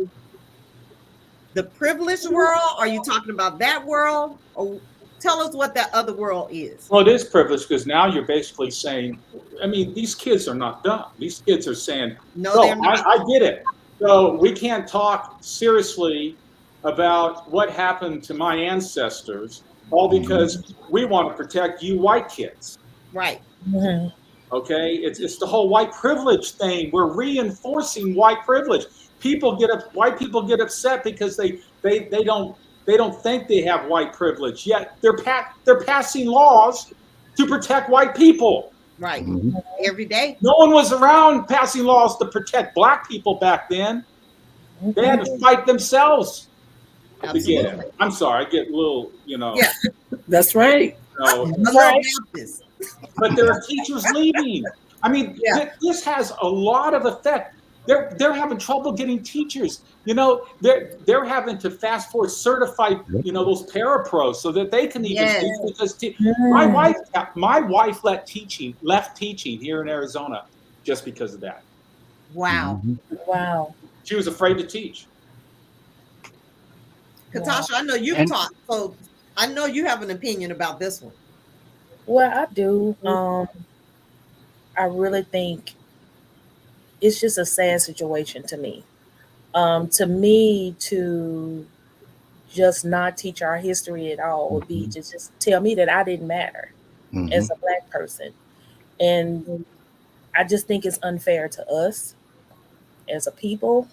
Speaker 1: the privileged world. Are you talking about that world? Or tell us what that other world is.
Speaker 4: Well, it is privileged because now you're basically saying, I mean, these kids are not dumb. These kids are saying, no, they're not. I get it. So we can't talk seriously about what happened to my ancestors, all because we want to protect you white kids.
Speaker 1: Right.
Speaker 4: Okay, it's the whole white privilege thing. We're reinforcing white privilege. White people get upset because they don't think they have white privilege. Yet they're passing laws to protect white people.
Speaker 1: Right. Every day.
Speaker 4: No one was around passing laws to protect black people back then. They had to fight themselves to get it. I'm sorry, I get a little,
Speaker 3: Yeah, that's right.
Speaker 4: But there are teachers leaving. I mean, this has a lot of effect. They're having trouble getting teachers. They're having to fast forward certify, those parapros so that they can even teach. Because my wife left teaching here in Arizona just because of that.
Speaker 1: Wow.
Speaker 2: Wow.
Speaker 4: She was afraid to teach.
Speaker 1: Katasha, I know you've taught, so I know you have an opinion about this one.
Speaker 2: Well, I do. I really think it's just a sad situation to me. To just not teach our history at all would be to just tell me that I didn't matter as a Black person. And I just think it's unfair to us as a people.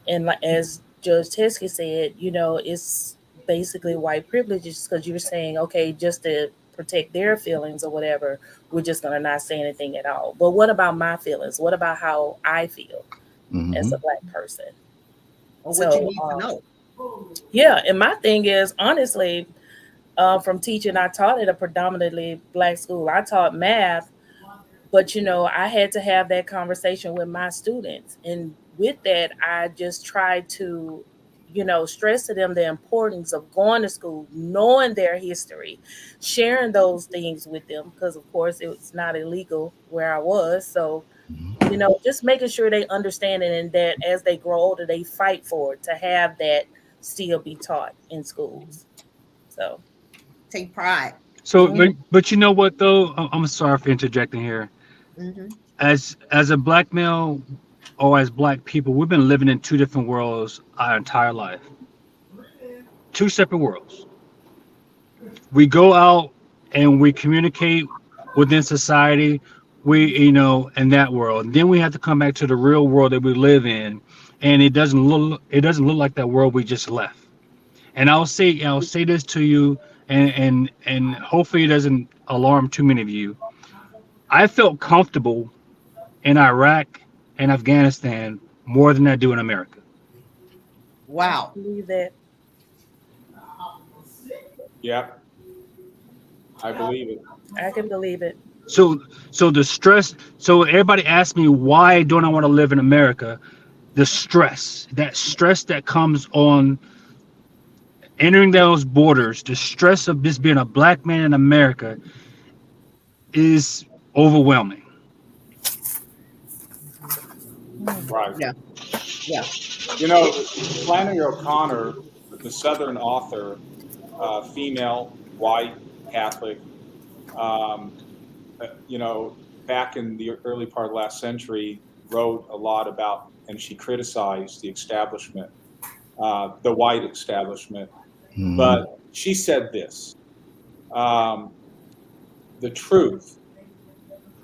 Speaker 2: And like as Judge Teskey said, it's basically white privilege because you're saying, okay, just to protect their feelings or whatever, we're just going to not say anything at all. But what about my feelings? What about how I feel as a Black person?
Speaker 1: Or what you need to know.
Speaker 2: Yeah. And my thing is, honestly, from teaching, I taught at a predominantly Black school. I taught math, but, I had to have that conversation with my students. And with that, I just tried to, stress to them the importance of going to school, knowing their history, sharing those things with them, because of course it was not illegal where I was. So, just making sure they understand it and that as they grow older, they fight for it to have that still be taught in schools. So
Speaker 1: take pride.
Speaker 6: So, but you know what though? I'm sorry for interjecting here. As a Black male, or as Black people, we've been living in two different worlds our entire life. Two separate worlds. We go out and we communicate within society. in that world. And then we have to come back to the real world that we live in, and it doesn't look like that world we just left. And I'll say this to you, and hopefully it doesn't alarm too many of you. I felt comfortable in Iraq and Afghanistan more than I do in America.
Speaker 1: Wow.
Speaker 2: I believe that.
Speaker 4: Yeah, I believe it.
Speaker 2: I can believe it.
Speaker 6: So the stress. So everybody asks me, why don't I want to live in America? The stress, that stress that comes on entering those borders, the stress of just being a black man in America is overwhelming.
Speaker 4: Right.
Speaker 1: Yeah. Yeah.
Speaker 4: You know, Flannery O'Connor, the Southern author, female, white, Catholic, um, back in the early part of last century, wrote a lot about, and she criticized the establishment, the white establishment.
Speaker 5: Mhm.
Speaker 4: But she said this, the truth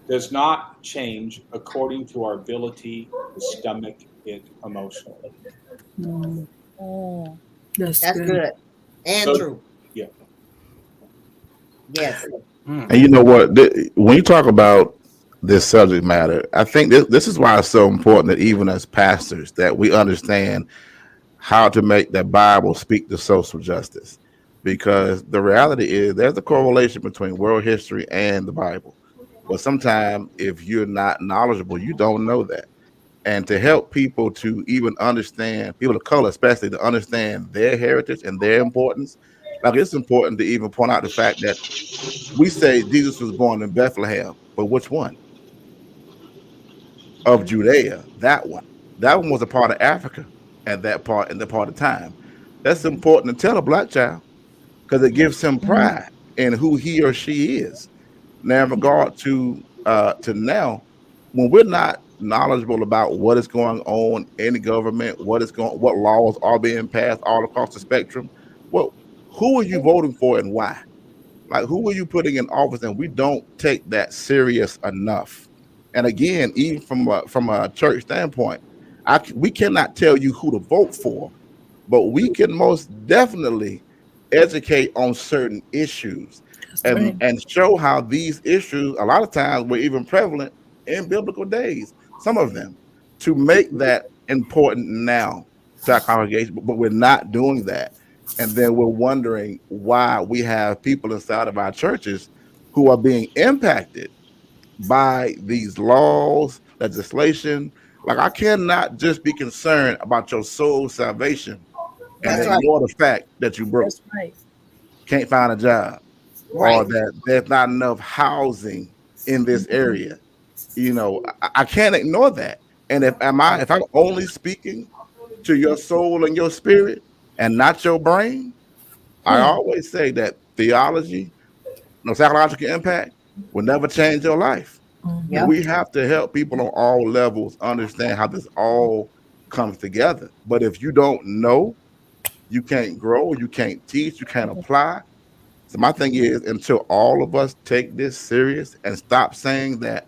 Speaker 4: does not change according to our ability to stomach it emotionally.
Speaker 2: Mm.
Speaker 3: That's
Speaker 1: That's
Speaker 3: good.
Speaker 1: good and
Speaker 4: So,
Speaker 1: true.
Speaker 4: yeah.
Speaker 1: Yes.
Speaker 5: And you know what? When you talk about this subject matter, I think this is why it's so important that even as pastors, that we understand how to make the Bible speak to social justice. Because the reality is there's a correlation between world history and the Bible. But sometimes if you're not knowledgeable, you don't know that. And to help people to even understand, people of color especially, to understand their heritage and their importance, like it's important to even point out the fact that we say Jesus was born in Bethlehem, but which one? Of Judea, that one. That one was a part of Africa at that part in the part of time. That's important to tell a black child because it gives him pride in who he or she is. Now, in regard to now, when we're not knowledgeable about what is going on in the government, what laws are being passed all across the spectrum, well, who are you voting for and why? Like, who are you putting in office? And we don't take that serious enough. And again, even from a church standpoint, we cannot tell you who to vote for, but we can most definitely educate on certain issues
Speaker 3: That's right.
Speaker 5: and show how these issues a lot of times were even prevalent in biblical days, some of them, to make that important now to our congregation, but we're not doing that. And then we're wondering why we have people inside of our churches who are being impacted by these laws, legislation. Like, I cannot just be concerned about your soul salvation and
Speaker 1: That's right.
Speaker 5: ignore the fact that you broke,
Speaker 2: That's right.
Speaker 5: can't find a job, or
Speaker 1: Right.
Speaker 5: that there's not enough housing in this area. I can't ignore that. And if I'm only speaking to your soul and your spirit and not your brain, I always say that theology, no psychological impact, will never change your life. But
Speaker 1: Yeah.
Speaker 5: we have to help people on all levels understand how this all comes together. But if you don't know, you can't grow, you can't teach, you can't apply. So my thing is, until all of us take this serious and stop saying that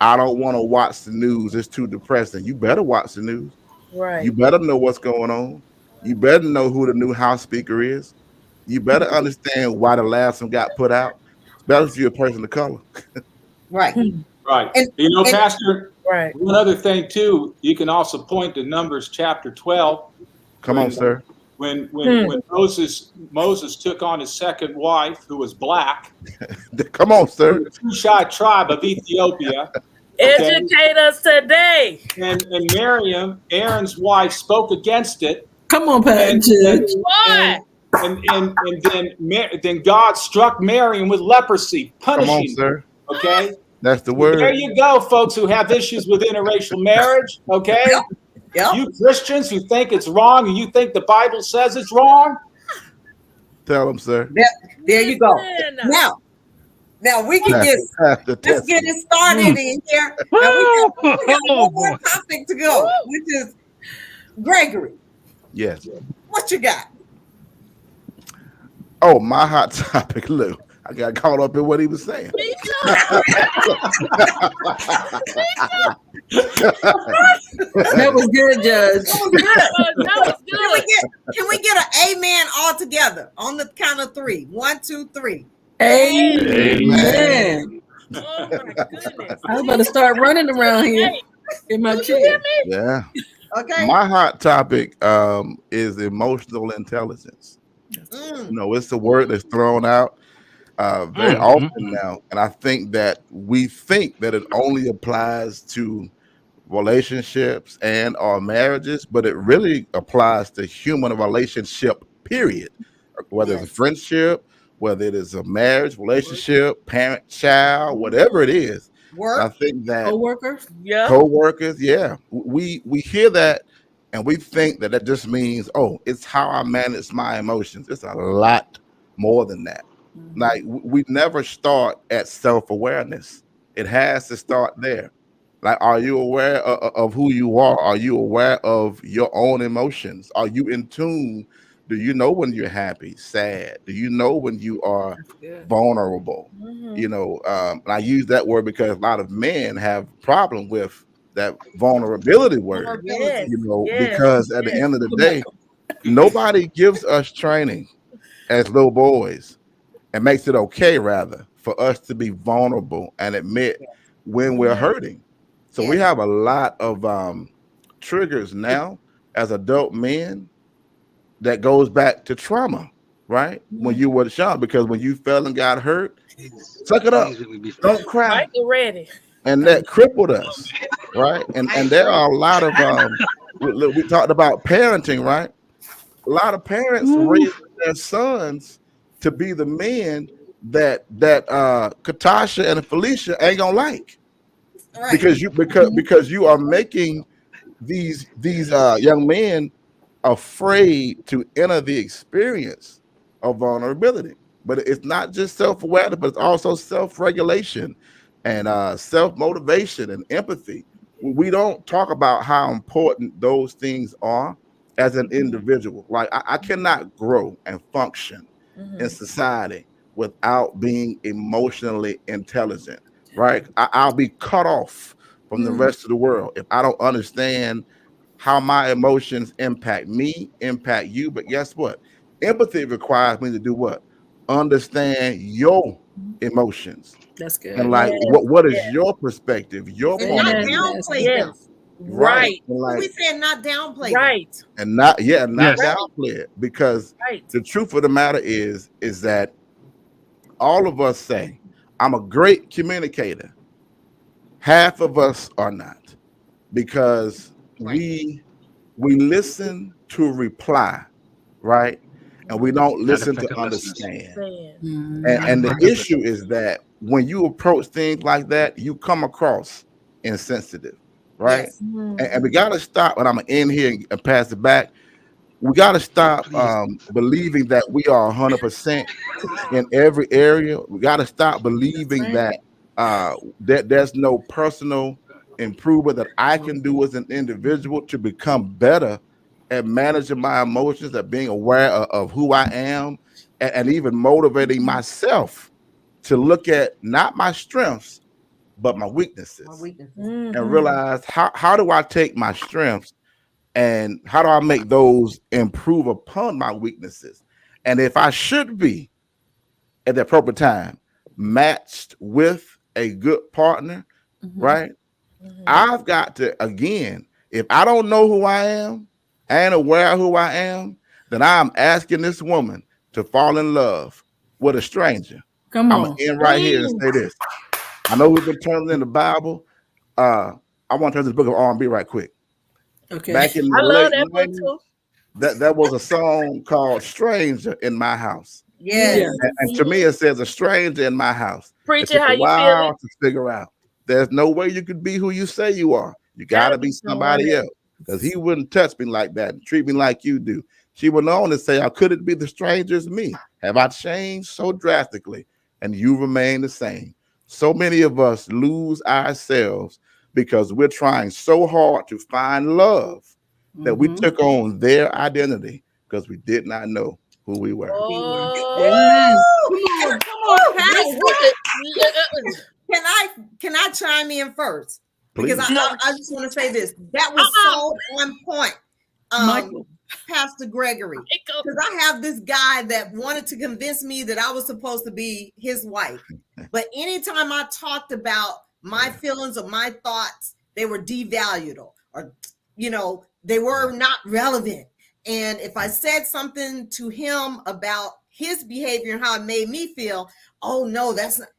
Speaker 5: I don't want to watch the news, it's too depressing. You better watch the news.
Speaker 2: Right.
Speaker 5: You better know what's going on. You better know who the new House Speaker is. You better understand why the last one got put out, especially if you're a person of color.
Speaker 1: Right.
Speaker 4: Right.
Speaker 1: And- and-
Speaker 4: Pastor,
Speaker 2: Right.
Speaker 4: one other thing too, you can also point to Numbers chapter 12.
Speaker 5: Come on, sir.
Speaker 4: When Moses took on his second wife, who was black,
Speaker 5: Come on, sir.
Speaker 4: the Cushite tribe of Ethiopia,
Speaker 2: Educate us today.
Speaker 4: and Miriam, Aaron's wife, spoke against it,
Speaker 3: Come on, Pat
Speaker 4: and,
Speaker 3: Judge.
Speaker 2: Why?
Speaker 4: then God struck Miriam with leprosy,
Speaker 5: Come on,
Speaker 4: punishing her.
Speaker 5: sir.
Speaker 4: Okay,
Speaker 5: That's the
Speaker 4: there
Speaker 5: word.
Speaker 4: you go, folks who have issues with interracial marriage. Okay,
Speaker 1: Yeah.
Speaker 4: you Christians who think it's wrong and you think the Bible says it's wrong.
Speaker 5: Tell them, sir.
Speaker 1: There you go.
Speaker 2: Listen.
Speaker 1: Now we can let's get it started in here. Now we have one more topic to go, which is Gregory.
Speaker 5: Yes.
Speaker 1: What you got?
Speaker 5: Oh, my hot topic. Look, I got caught up in what he was saying.
Speaker 2: Me too.
Speaker 3: That was good, Judge.
Speaker 2: That was good.
Speaker 1: Can we get an amen all together on the count of 3? 1, 2, 3.
Speaker 3: Amen.
Speaker 2: Oh my goodness.
Speaker 3: I was about to start running around here in my
Speaker 2: Do you hear
Speaker 3: chair.
Speaker 2: me?
Speaker 5: Yeah.
Speaker 1: Okay.
Speaker 5: My hot topic is emotional intelligence.
Speaker 1: Mm.
Speaker 5: You know, it's the word that's thrown out very often now. And I think that we think that it only applies to relationships and or marriages, but it really applies to human relationship, period. Whether it's a
Speaker 1: Yes.
Speaker 5: friendship, whether it is a marriage, relationship, parent, child, whatever it is. And I
Speaker 1: Work.
Speaker 5: think that
Speaker 3: Co-workers.
Speaker 2: Yeah.
Speaker 5: co-workers, yeah, we hear that and we think that that just means, oh, it's how I manage my emotions. It's a lot more than that. Like we never start at self-awareness. It has to start there. Like, are you aware of who you are? Are you aware of your own emotions? Are you in tune? Do you know when you're happy, sad? Do you know when you are vulnerable? You know, and I use that word because a lot of men have a problem with that vulnerability word.
Speaker 2: Yes.
Speaker 5: You know,
Speaker 2: Yes.
Speaker 5: because at the
Speaker 2: Yes.
Speaker 5: end of the day, nobody gives us training as little boys and makes it okay, rather, for us to be vulnerable and admit when we're hurting. So we
Speaker 1: Yes.
Speaker 5: have a lot of triggers now as adult men that goes back to trauma, right? When you were young, because when you fell and got hurt, suck it up, don't cry,
Speaker 2: Right already.
Speaker 5: and that crippled us, right? And there are a lot of we talked about parenting, right? A lot of parents raise their sons to be the men that Katasha and Felicia ain't gonna like,
Speaker 1: Right.
Speaker 5: because you are making these young men afraid to enter the experience of vulnerability. But it's not just self-awareness, but it's also self-regulation and self-motivation and empathy. We don't talk about how important those things are as an individual. Like I cannot grow and function in society without being emotionally intelligent, right? I'll be cut off from the rest of the world if I don't understand how my emotions impact me, impact you. But guess what? Empathy requires me to do what? Understand your emotions.
Speaker 3: That's
Speaker 5: And
Speaker 3: good.
Speaker 5: like what is your perspective, your
Speaker 1: And
Speaker 5: point
Speaker 1: not
Speaker 5: of view?
Speaker 1: downplay them.
Speaker 2: Yes.
Speaker 5: Right.
Speaker 2: Right.
Speaker 5: And
Speaker 1: We
Speaker 5: like
Speaker 1: said not downplay them.
Speaker 2: Right.
Speaker 5: and not not
Speaker 6: Yes.
Speaker 5: downplay it. Because
Speaker 2: Right.
Speaker 5: the truth of the matter is that all of us say, I'm a great communicator. Half of us are not, because we listen to reply, right? And we don't
Speaker 6: Not
Speaker 5: listen to
Speaker 6: effective listeners.
Speaker 5: understand.
Speaker 2: Saying.
Speaker 5: And the issue is that when you approach things like that, you come across insensitive, right?
Speaker 1: Yes.
Speaker 5: And we got to stop. And I'm gonna end here and pass it back. We got to stop believing that we are 100% in every area. We got to stop believing that that there's no personal improvement that I can do as an individual to become better at managing my emotions, at being aware of who I am, and even motivating myself to look at not my strengths but my weaknesses,
Speaker 1: My weaknesses.
Speaker 5: and realize how do I take my strengths and how do I make those improve upon my weaknesses, and if I should be at the appropriate time matched with a good partner, right? I've got to, again, if I don't know who I am, I ain't aware of who I am, then I'm asking this woman to fall in love with a stranger.
Speaker 3: Come
Speaker 5: I'm
Speaker 3: on.
Speaker 5: gonna end right here and say this. I know we've been turning in the Bible. I want to turn to the book of R&B right quick.
Speaker 3: Okay.
Speaker 5: Back in
Speaker 2: I
Speaker 5: the
Speaker 2: love
Speaker 5: late
Speaker 2: that book
Speaker 5: 90s,
Speaker 2: too.
Speaker 5: that was a song called Stranger in My House.
Speaker 1: Yes.
Speaker 3: Yeah.
Speaker 5: And to me, it says a stranger in my house.
Speaker 2: Preach
Speaker 5: It
Speaker 2: it
Speaker 5: took
Speaker 2: how
Speaker 5: a
Speaker 2: you feel
Speaker 5: while
Speaker 2: it.
Speaker 5: to figure out. There's no way you could be who you say you are. You got to be
Speaker 2: someone
Speaker 5: somebody else, because he wouldn't touch me like that and treat me like you do. She went on to say, how could it be the stranger is me? Have I changed so drastically and you remain the same? So many of us lose ourselves because we're trying so hard to find love that we took on their identity because we did not know who we were.
Speaker 3: Amen. Come on, Pastor.
Speaker 1: Can I chime in first? Because
Speaker 5: Please.
Speaker 1: I just want to say this. That was so on point.
Speaker 3: Michael.
Speaker 1: Pastor Gregory. Because I have this guy that wanted to convince me that I was supposed to be his wife. But anytime I talked about my feelings or my thoughts, they were devalued or they were not relevant. And if I said something to him about his behavior and how it made me feel, oh no, that's not.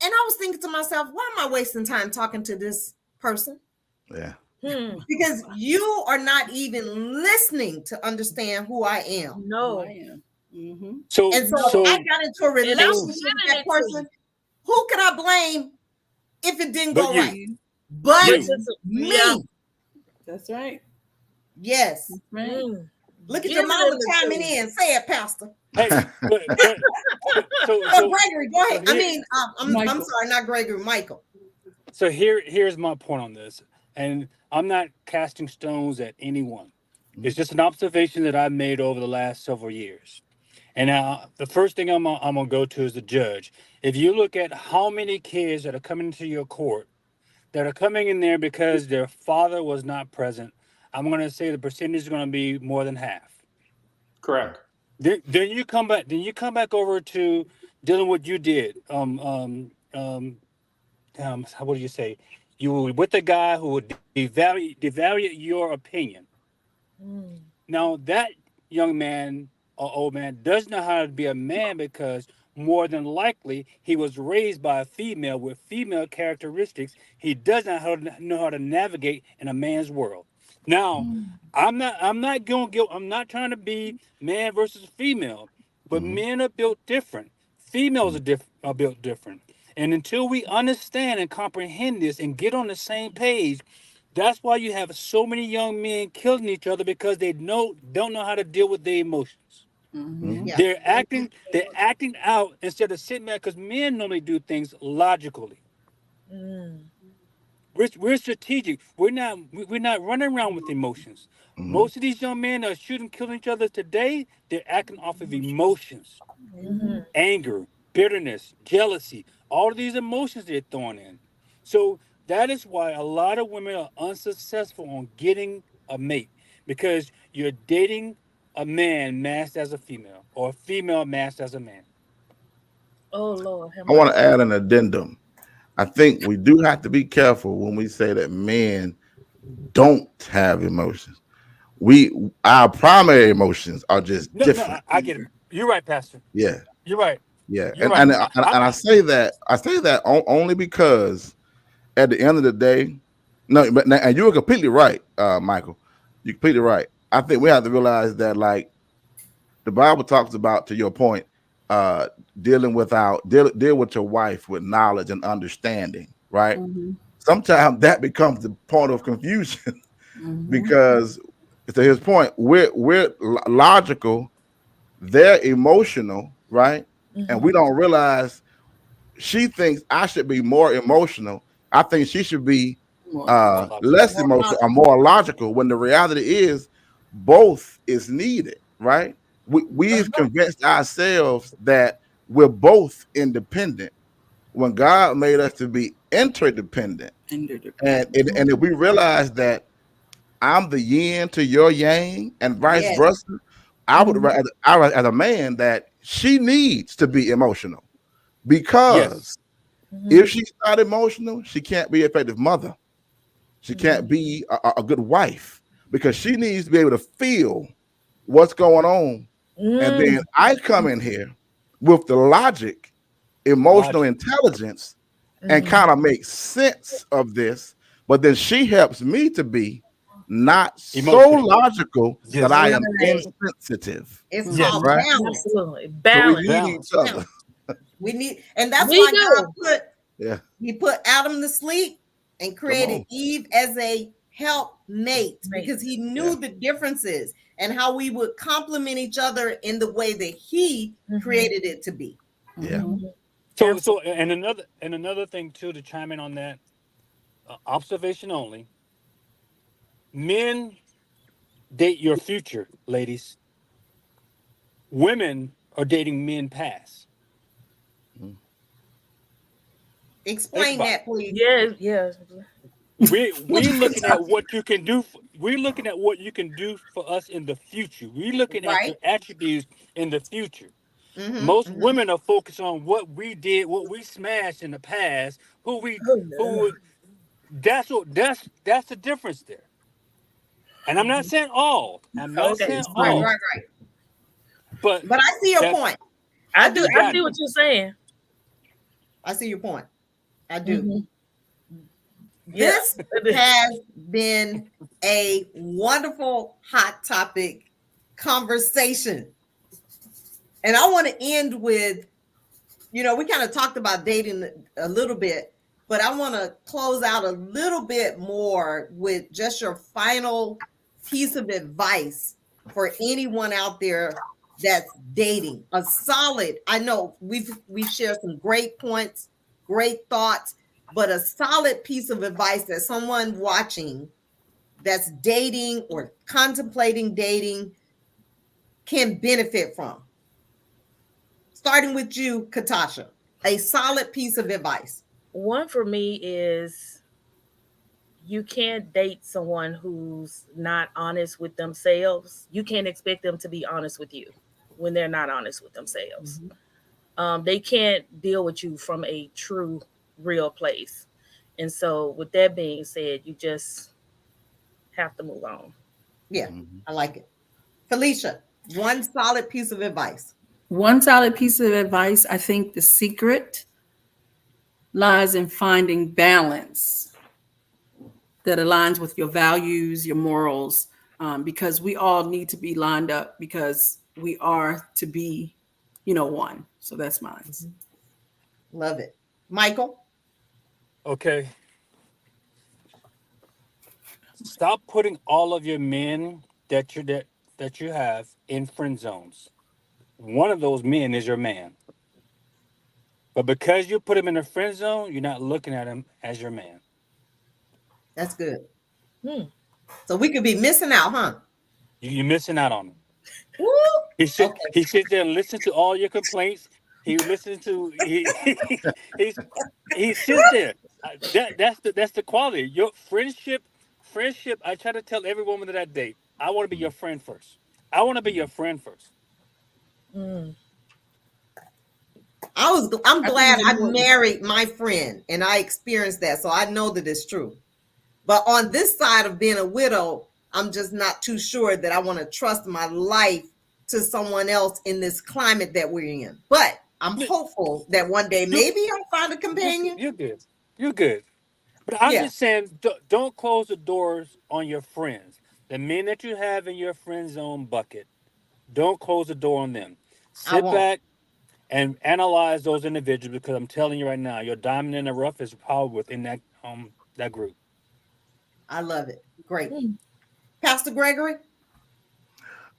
Speaker 1: And I was thinking to myself, why am I wasting time talking to this person?
Speaker 5: Yeah.
Speaker 1: Because you are not even listening to understand who I am.
Speaker 2: No.
Speaker 3: I am. Mm-hmm.
Speaker 1: So I got into a relationship with that person. Who can I blame if it didn't go right? But me.
Speaker 2: Yeah.
Speaker 3: That's right.
Speaker 1: Yes.
Speaker 3: That's right.
Speaker 1: Look at your mama chiming in. Say it, Pastor.
Speaker 6: Hey,
Speaker 1: so Gregory, go ahead.
Speaker 6: So
Speaker 1: I mean, I'm sorry, not Gregory, Michael.
Speaker 6: So here's my point on this, and I'm not casting stones at anyone. It's just an observation that I've made over the last several years. And now the first thing I'm gonna go to is the judge. If you look at how many kids that are coming into your court that are coming in there because their father was not present, I'm going to say the percentage is going to be more than half.
Speaker 4: Correct.
Speaker 6: Then you come back. Then you come back over to dealing with what you did. What do you say? You were with a guy who would devalue your opinion. Now that young man or old man does know how to be a man because more than likely he was raised by a female with female characteristics. He does not know how to navigate in a man's world. Now, I'm not trying to be man versus female, but men are built different. Females are built different. And until we understand and comprehend this and get on the same page, that's why you have so many young men killing each other because they don't know how to deal with their emotions.
Speaker 1: Yeah.
Speaker 6: They're acting out instead of sitting there because men normally do things logically. We're strategic. We're not running around with emotions. Most of these young men that are shooting, killing each other today, they're acting off of emotions, anger, bitterness, jealousy. All of these emotions they're throwing in. So that is why a lot of women are unsuccessful on getting a mate because you're dating a man masked as a female or a female masked as a man.
Speaker 2: Oh Lord.
Speaker 5: I want to add an addendum. I think we do have to be careful when we say that men don't have emotions. Our primary emotions are just different.
Speaker 6: No, I get it. You're right, Pastor.
Speaker 5: Yeah.
Speaker 6: You're right.
Speaker 5: Yeah.
Speaker 6: You're
Speaker 5: And
Speaker 6: right.
Speaker 5: I say that only because at the end of the day, no, but and you were completely right, Michael. You're completely right. I think we have to realize that, like, the Bible talks about, to your point, deal with your wife with knowledge and understanding, right? Sometimes that becomes the point of confusion because, to his point, we're logical, they're emotional, right? And we don't realize she thinks I should be more emotional. I think she should be less emotional or more logical, when the reality is both is needed, right? We've convinced ourselves that we're both independent when God made us to be interdependent. And if we realize that I'm the yin to your yang and vice versa, I would rather, as a man, that she needs to be emotional, because if she's not emotional, she can't be an effective mother. She can't be a good wife, because she needs to be able to feel what's going on. And then I come in here with the logic, emotional intelligence, and kind of make sense of this. But then she helps me to be not so logical that I am insensitive.
Speaker 1: It's called balance.
Speaker 2: Absolutely.
Speaker 5: So
Speaker 2: Balance.
Speaker 5: we need each other.
Speaker 1: We need, and that's why God he put Adam to sleep and created Eve as a helpmate, because he knew the differences and how we would complement each other in the way that he created it to be.
Speaker 6: So and another thing too, to chime in on that, observation only. Men date your future, ladies. women are dating men past. Think
Speaker 1: Explain
Speaker 6: about it.
Speaker 1: that, please.
Speaker 2: Yeah.
Speaker 6: We looking at what you can do. We're looking at what you can do for us in the future. We're looking at
Speaker 1: Right?
Speaker 6: your attributes in the future.
Speaker 1: Mm-hmm.
Speaker 6: Most
Speaker 1: Mm-hmm.
Speaker 6: women are focused on what we did, what we smashed in the past,
Speaker 2: Oh no.
Speaker 6: who that's the difference there. And I'm not saying all. I'm not
Speaker 2: Okay.
Speaker 6: saying
Speaker 1: Right,
Speaker 2: Mhm.
Speaker 1: right,
Speaker 6: all,
Speaker 1: right.
Speaker 6: but
Speaker 1: But I see your
Speaker 6: that's
Speaker 1: point.
Speaker 2: I
Speaker 1: I
Speaker 2: do.
Speaker 1: do.
Speaker 2: I see
Speaker 6: exactly.
Speaker 2: what you're saying.
Speaker 1: I see your point. I do.
Speaker 2: Hmm. Yeah.
Speaker 1: This has been a wonderful hot topic conversation. And I want to end with, we kind of talked about dating a little bit, but I want to close out a little bit more with just your final piece of advice for anyone out there that's dating. A solid, I know we've shared some great points, great thoughts, but a solid piece of advice that someone watching that's dating or contemplating dating can benefit from. Starting with you, Katasha, a solid piece of advice.
Speaker 2: One for me is you can't date someone who's not honest with themselves. You can't expect them to be honest with you when they're not honest with themselves. They can't deal with you from a true, real place. And so, with that being said, you just have to move on.
Speaker 1: Yeah,
Speaker 5: Mhm.
Speaker 1: I like it. Felicia, one solid piece of advice.
Speaker 3: One solid piece of advice, I think the secret lies in finding balance that aligns with your values, your morals, because we all need to be lined up because we are to be, one. So that's mine.
Speaker 1: Love it. Michael?
Speaker 6: Okay. Stop putting all of your men that you have in friend zones. One of those men is your man. But because you put him in a friend zone, you're not looking at him as your man.
Speaker 1: That's good.
Speaker 2: Hmm.
Speaker 1: So we could be missing out, huh?
Speaker 6: You're missing out on him.
Speaker 1: Woo! Okay.
Speaker 6: He sits there and listens to all your complaints. He listens to he's he sits there. That's the quality. Your friendship. I try to tell every woman that I date, I want to be your friend first. I want to be your friend first.
Speaker 2: Mm.
Speaker 1: I'm
Speaker 3: I think
Speaker 1: glad
Speaker 3: it's
Speaker 1: I
Speaker 3: important.
Speaker 1: married my friend and I experienced that. So I know that it's true. But on this side of being a widow, I'm just not too sure that I want to trust my life to someone else in this climate that we're in. But I'm hopeful that one day
Speaker 6: You
Speaker 1: maybe I'll find a companion.
Speaker 6: you're good. You're good. But I'm
Speaker 1: Yeah,
Speaker 6: just saying, don't close the doors on your friends. The men that you have in your friend zone bucket, don't close the door on them.
Speaker 1: I
Speaker 6: Sit
Speaker 1: won't.
Speaker 6: back and analyze those individuals because I'm telling you right now, your diamond in the rough is probably within that group.
Speaker 1: I love it. Great.
Speaker 2: Mm.
Speaker 1: Pastor Gregory?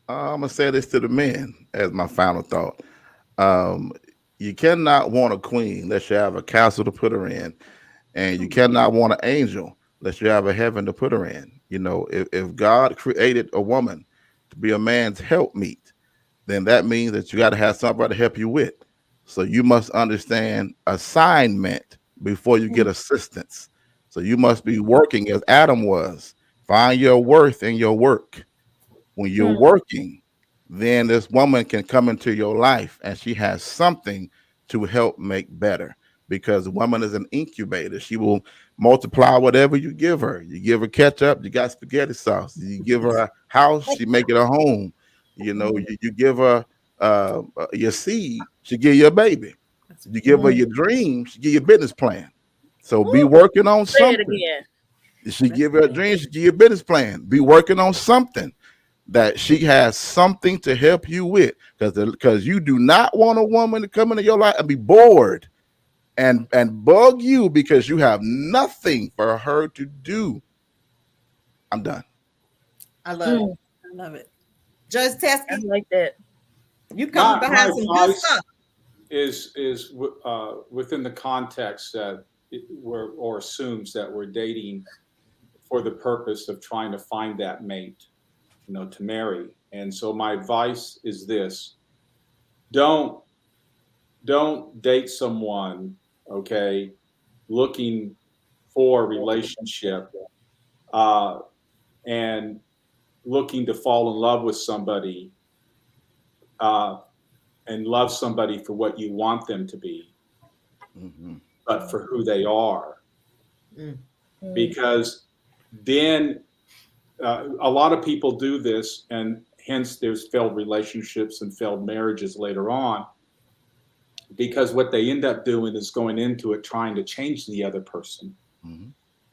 Speaker 5: I'm gonna say this to the men as my final thought. Um, you cannot want a queen unless you have a castle to put her in, and you cannot want an angel unless you have a heaven to put her in. If God created a woman to be a man's helpmeet, then that means that you got to have somebody to help you with. So you must understand assignment before you get assistance. So you must be working as Adam was. Find your worth in your work. When you're
Speaker 2: Mm.
Speaker 5: working, then this woman can come into your life and she has something to help make better because the woman is an incubator. She will multiply whatever you give her. You give her ketchup, you got spaghetti sauce. You give her a house, she make it a home. You give her your seed, she give you a baby. You give her
Speaker 2: Mm.
Speaker 5: your dream, she give you a business plan. So be working on
Speaker 2: Say it
Speaker 5: something.
Speaker 2: again.
Speaker 5: She
Speaker 3: That's
Speaker 5: give you a
Speaker 3: good.
Speaker 5: dream, she give you a business plan. Be working on something that she has something to help you with because you do not want a woman to come into your life and be bored and bug you because you have nothing for her to do. I'm done.
Speaker 1: I love it.
Speaker 2: Mm.
Speaker 3: I love it.
Speaker 1: Judge
Speaker 2: I
Speaker 1: Teskey,
Speaker 2: like that.
Speaker 1: you coming
Speaker 4: My
Speaker 1: behind some good
Speaker 4: advice
Speaker 1: stuff.
Speaker 4: is within the context that or assumes that we're dating for the purpose of trying to find that mate, to marry. And so my advice is this: don't date someone, okay, looking for a relationship and looking to fall in love with somebody and love somebody for what you want them to be, but for who they are. Because then a lot of people do this, and hence there's failed relationships and failed marriages later on, because what they end up doing is going into it trying to change the other person.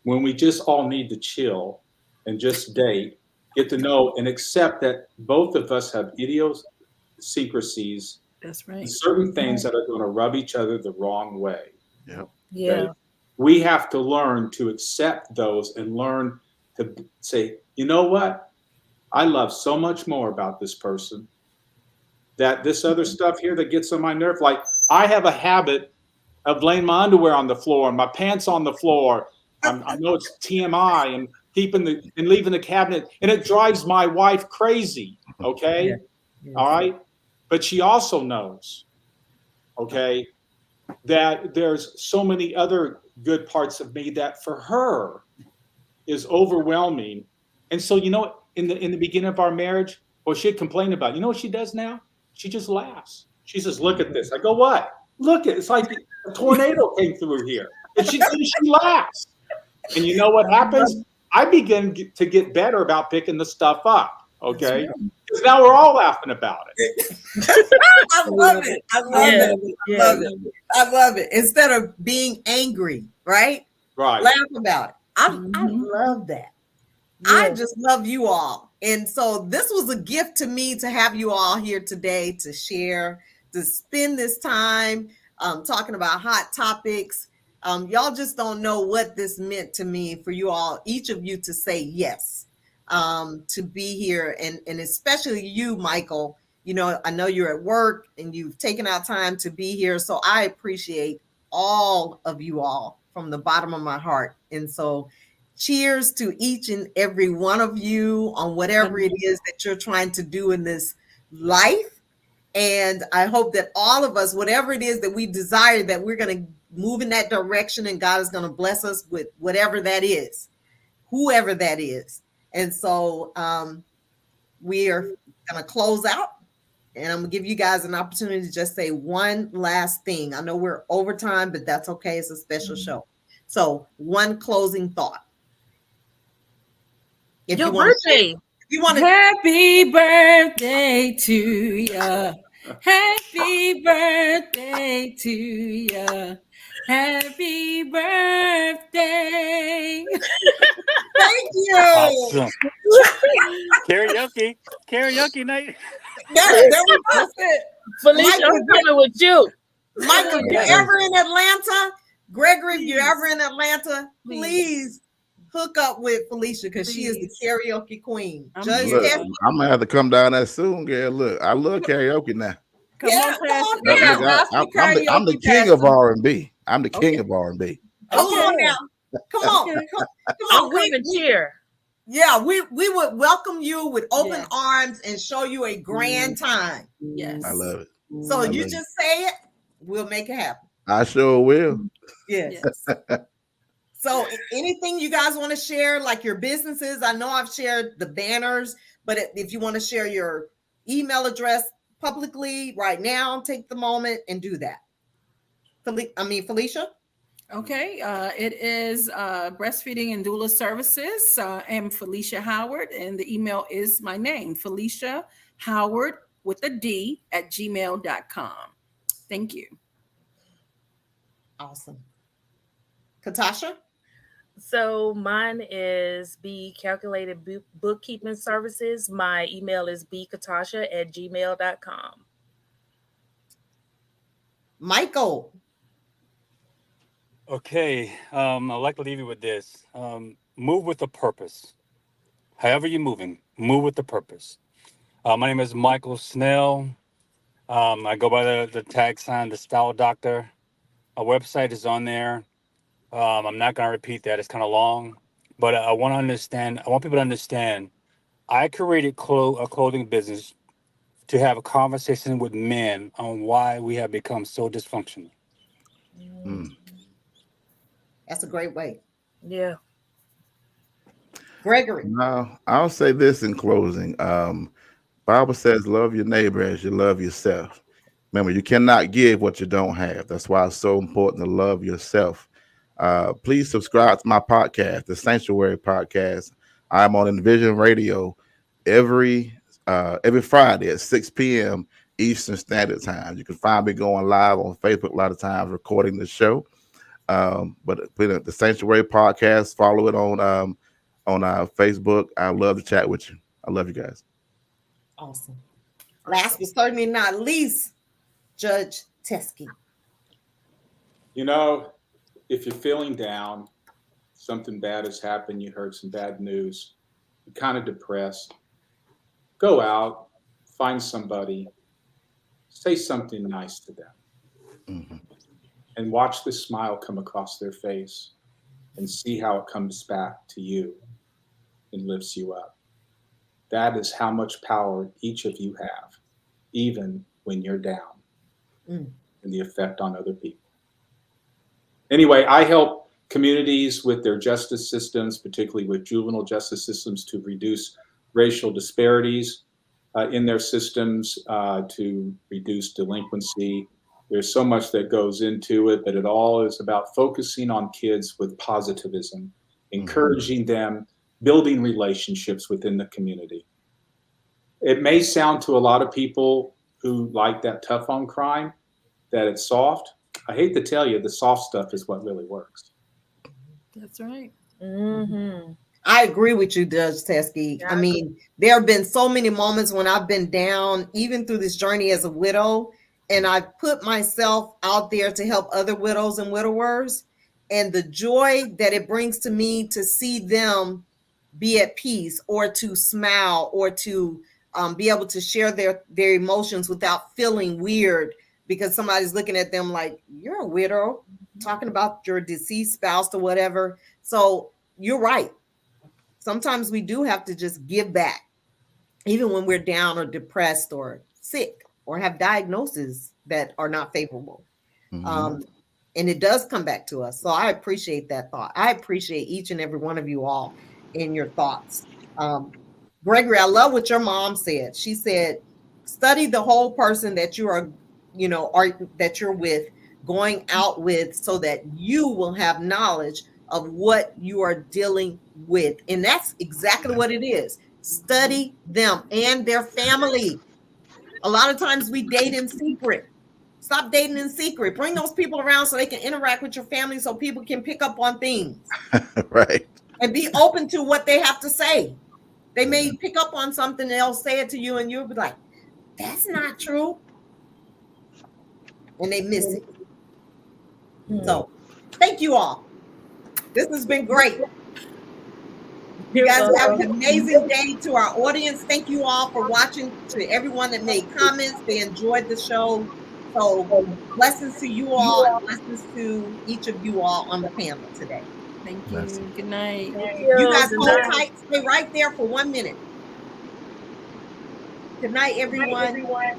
Speaker 4: When we just all need to chill and just date, get to know and accept that both of us have idiosyncrasies.
Speaker 3: That's right.
Speaker 4: Certain things that are going to rub each other the wrong way.
Speaker 2: Yeah.
Speaker 4: Okay? We have to learn to accept those and learn to say, you know what? I love so much more about this person that this other stuff here that gets on my nerve. Like, I have a habit of laying my underwear on the floor and my pants on the floor. I know it's TMI, and leaving the cabinet, and it drives my wife crazy. Okay. All right. But she also knows, okay, that there's so many other good parts of me that for her is overwhelming. And so, in the beginning of our marriage, well, she'd complain about, what she does now? She just laughs. She says, look at this. I go, what? Look at it. It's like a tornado came through here. And she laughs. And you know what happens? I begin to get better about picking the stuff up. Okay. Because now we're all laughing about it.
Speaker 1: I love it. I love it. Instead of being angry, right?
Speaker 4: Right.
Speaker 1: Laugh about it. I love that. Yeah. I just love you all. And so this was a gift to me to have you all here today to share, to spend this time talking about hot topics. Y'all just don't know what this meant to me for you all, each of you, to say yes, to be here. And especially you, Michael, I know you're at work and you've taken out time to be here. So I appreciate all of you all from the bottom of my heart. And so cheers to each and every one of you on whatever it is that you're trying to do in this life. And I hope that all of us, whatever it is that we desire, that we're going to move in that direction, and God is going to bless us with whatever that is, whoever that is. And so we are going to close out, and I'm going to give you guys an opportunity to just say one last thing. I know we're over time, but that's okay. It's a special show. So one closing thought.
Speaker 2: If your birthday.
Speaker 3: Happy birthday to ya. Happy birthday to ya. Happy birthday.
Speaker 1: Thank you.
Speaker 6: Awesome. Karaoke night.
Speaker 1: That's it.
Speaker 2: Felicia, I'm coming with you.
Speaker 1: Michael, if you're ever in Atlanta, Gregory, if you're ever in Atlanta, please hook up with Felicia, because she is the karaoke queen.
Speaker 5: I'm gonna have to come down there soon, girl. Look, I love karaoke now.
Speaker 3: Come on,
Speaker 5: I'm the king of R&B. I'm the king of R&B.
Speaker 1: Come on now. Come on. Come on.
Speaker 2: We can cheer.
Speaker 1: Yeah, we would welcome you with open arms and show you a grand time.
Speaker 3: Yes.
Speaker 5: I love it.
Speaker 1: So you just say it, we'll make it happen.
Speaker 5: I sure will.
Speaker 1: Yes. So anything you guys want to share, like your businesses? I know I've shared the banners, but if you want to share your email address publicly right now, take the moment and do that. Felicia?
Speaker 3: Okay, it is Breastfeeding and Doula Services. I'm Felicia Howard, and the email is my name, Felicia Howard with a D @gmail.com. Thank you.
Speaker 1: Awesome. Katasha?
Speaker 2: So mine is Be Calculated Bookkeeping Services. My email is bkatasha@gmail.com.
Speaker 1: Michael?
Speaker 6: Okay, I'd like to leave you with this. Move with a purpose. However you're moving, move with a purpose. My name is Michael Snell. I go by the tag sign, The Style Doctor. Our website is on there. I'm not going to repeat that. It's kind of long. But I want people to understand, I created a clothing business to have a conversation with men on why we have become so dysfunctional.
Speaker 5: Mm.
Speaker 1: That's a great way.
Speaker 2: Yeah.
Speaker 1: Gregory.
Speaker 5: Now, I'll say this in closing. Bible says, love your neighbor as you love yourself. Remember, you cannot give what you don't have. That's why it's so important to love yourself. Please subscribe to my podcast, the Sanctuary Podcast. I'm on Envision Radio every Friday at 6 p.m. Eastern Standard Time. You can find me going live on Facebook a lot of times, recording the show. But the Sanctuary Podcast, follow it on Facebook. I love to chat with you. I love you guys.
Speaker 1: Awesome. Last but certainly not least, Judge Teskey.
Speaker 4: You know, if you're feeling down, something bad has happened, you heard some bad news, you're kind of depressed, go out, find somebody, say something nice to them,
Speaker 5: Mm-hmm.
Speaker 4: and watch the smile come across their face and see how it comes back to you and lifts you up. That is how much power each of you have, even when you're down, and the effect on other people. Anyway, I help communities with their justice systems, particularly with juvenile justice systems, to reduce racial disparities in their systems, to reduce delinquency. There's so much that goes into it, but it all is about focusing on kids with positivism, encouraging them, building relationships within the community. It may sound to a lot of people who like that tough on crime that it's soft. I hate to tell you, the soft stuff is what really works.
Speaker 3: That's right.
Speaker 2: Mm-hmm.
Speaker 1: I agree with you, Judge Teskey. I mean, there have been so many moments when I've been down, even through this journey as a widow, and I've put myself out there to help other widows and widowers. And the joy that it brings to me to see them be at peace, or to smile, or to be able to share their emotions without feeling weird because somebody's looking at them like, you're a widow, talking about your deceased spouse or whatever. So you're right. Sometimes we do have to just give back, even when we're down or depressed or sick or have diagnoses that are not favorable.
Speaker 5: Mm-hmm.
Speaker 1: And it does come back to us. So I appreciate that thought. I appreciate each and every one of you all in your thoughts. Gregory, I love what your mom said. She said, study the whole person that you are, or that you're with, going out with, so that you will have knowledge of what you are dealing with. And that's exactly what it is. Study them and their family. A lot of times we date in secret. Stop dating in secret. Bring those people around so they can interact with your family, so people can pick up on things.
Speaker 5: Right.
Speaker 1: And be open to what they have to say. They may pick up on something, they'll say it to you, and you'll be like, that's not true. And they miss it. So thank you all. This has been great. You guys have an amazing day. To our audience, thank you all for watching. To everyone that made comments, they enjoyed the show. So blessings to you all, and blessings to each of you all on the panel today.
Speaker 3: Thank you.
Speaker 5: Blessings.
Speaker 3: Good night.
Speaker 1: You guys hold tight. Stay right there for 1 minute. Good night, everyone.
Speaker 3: Good night.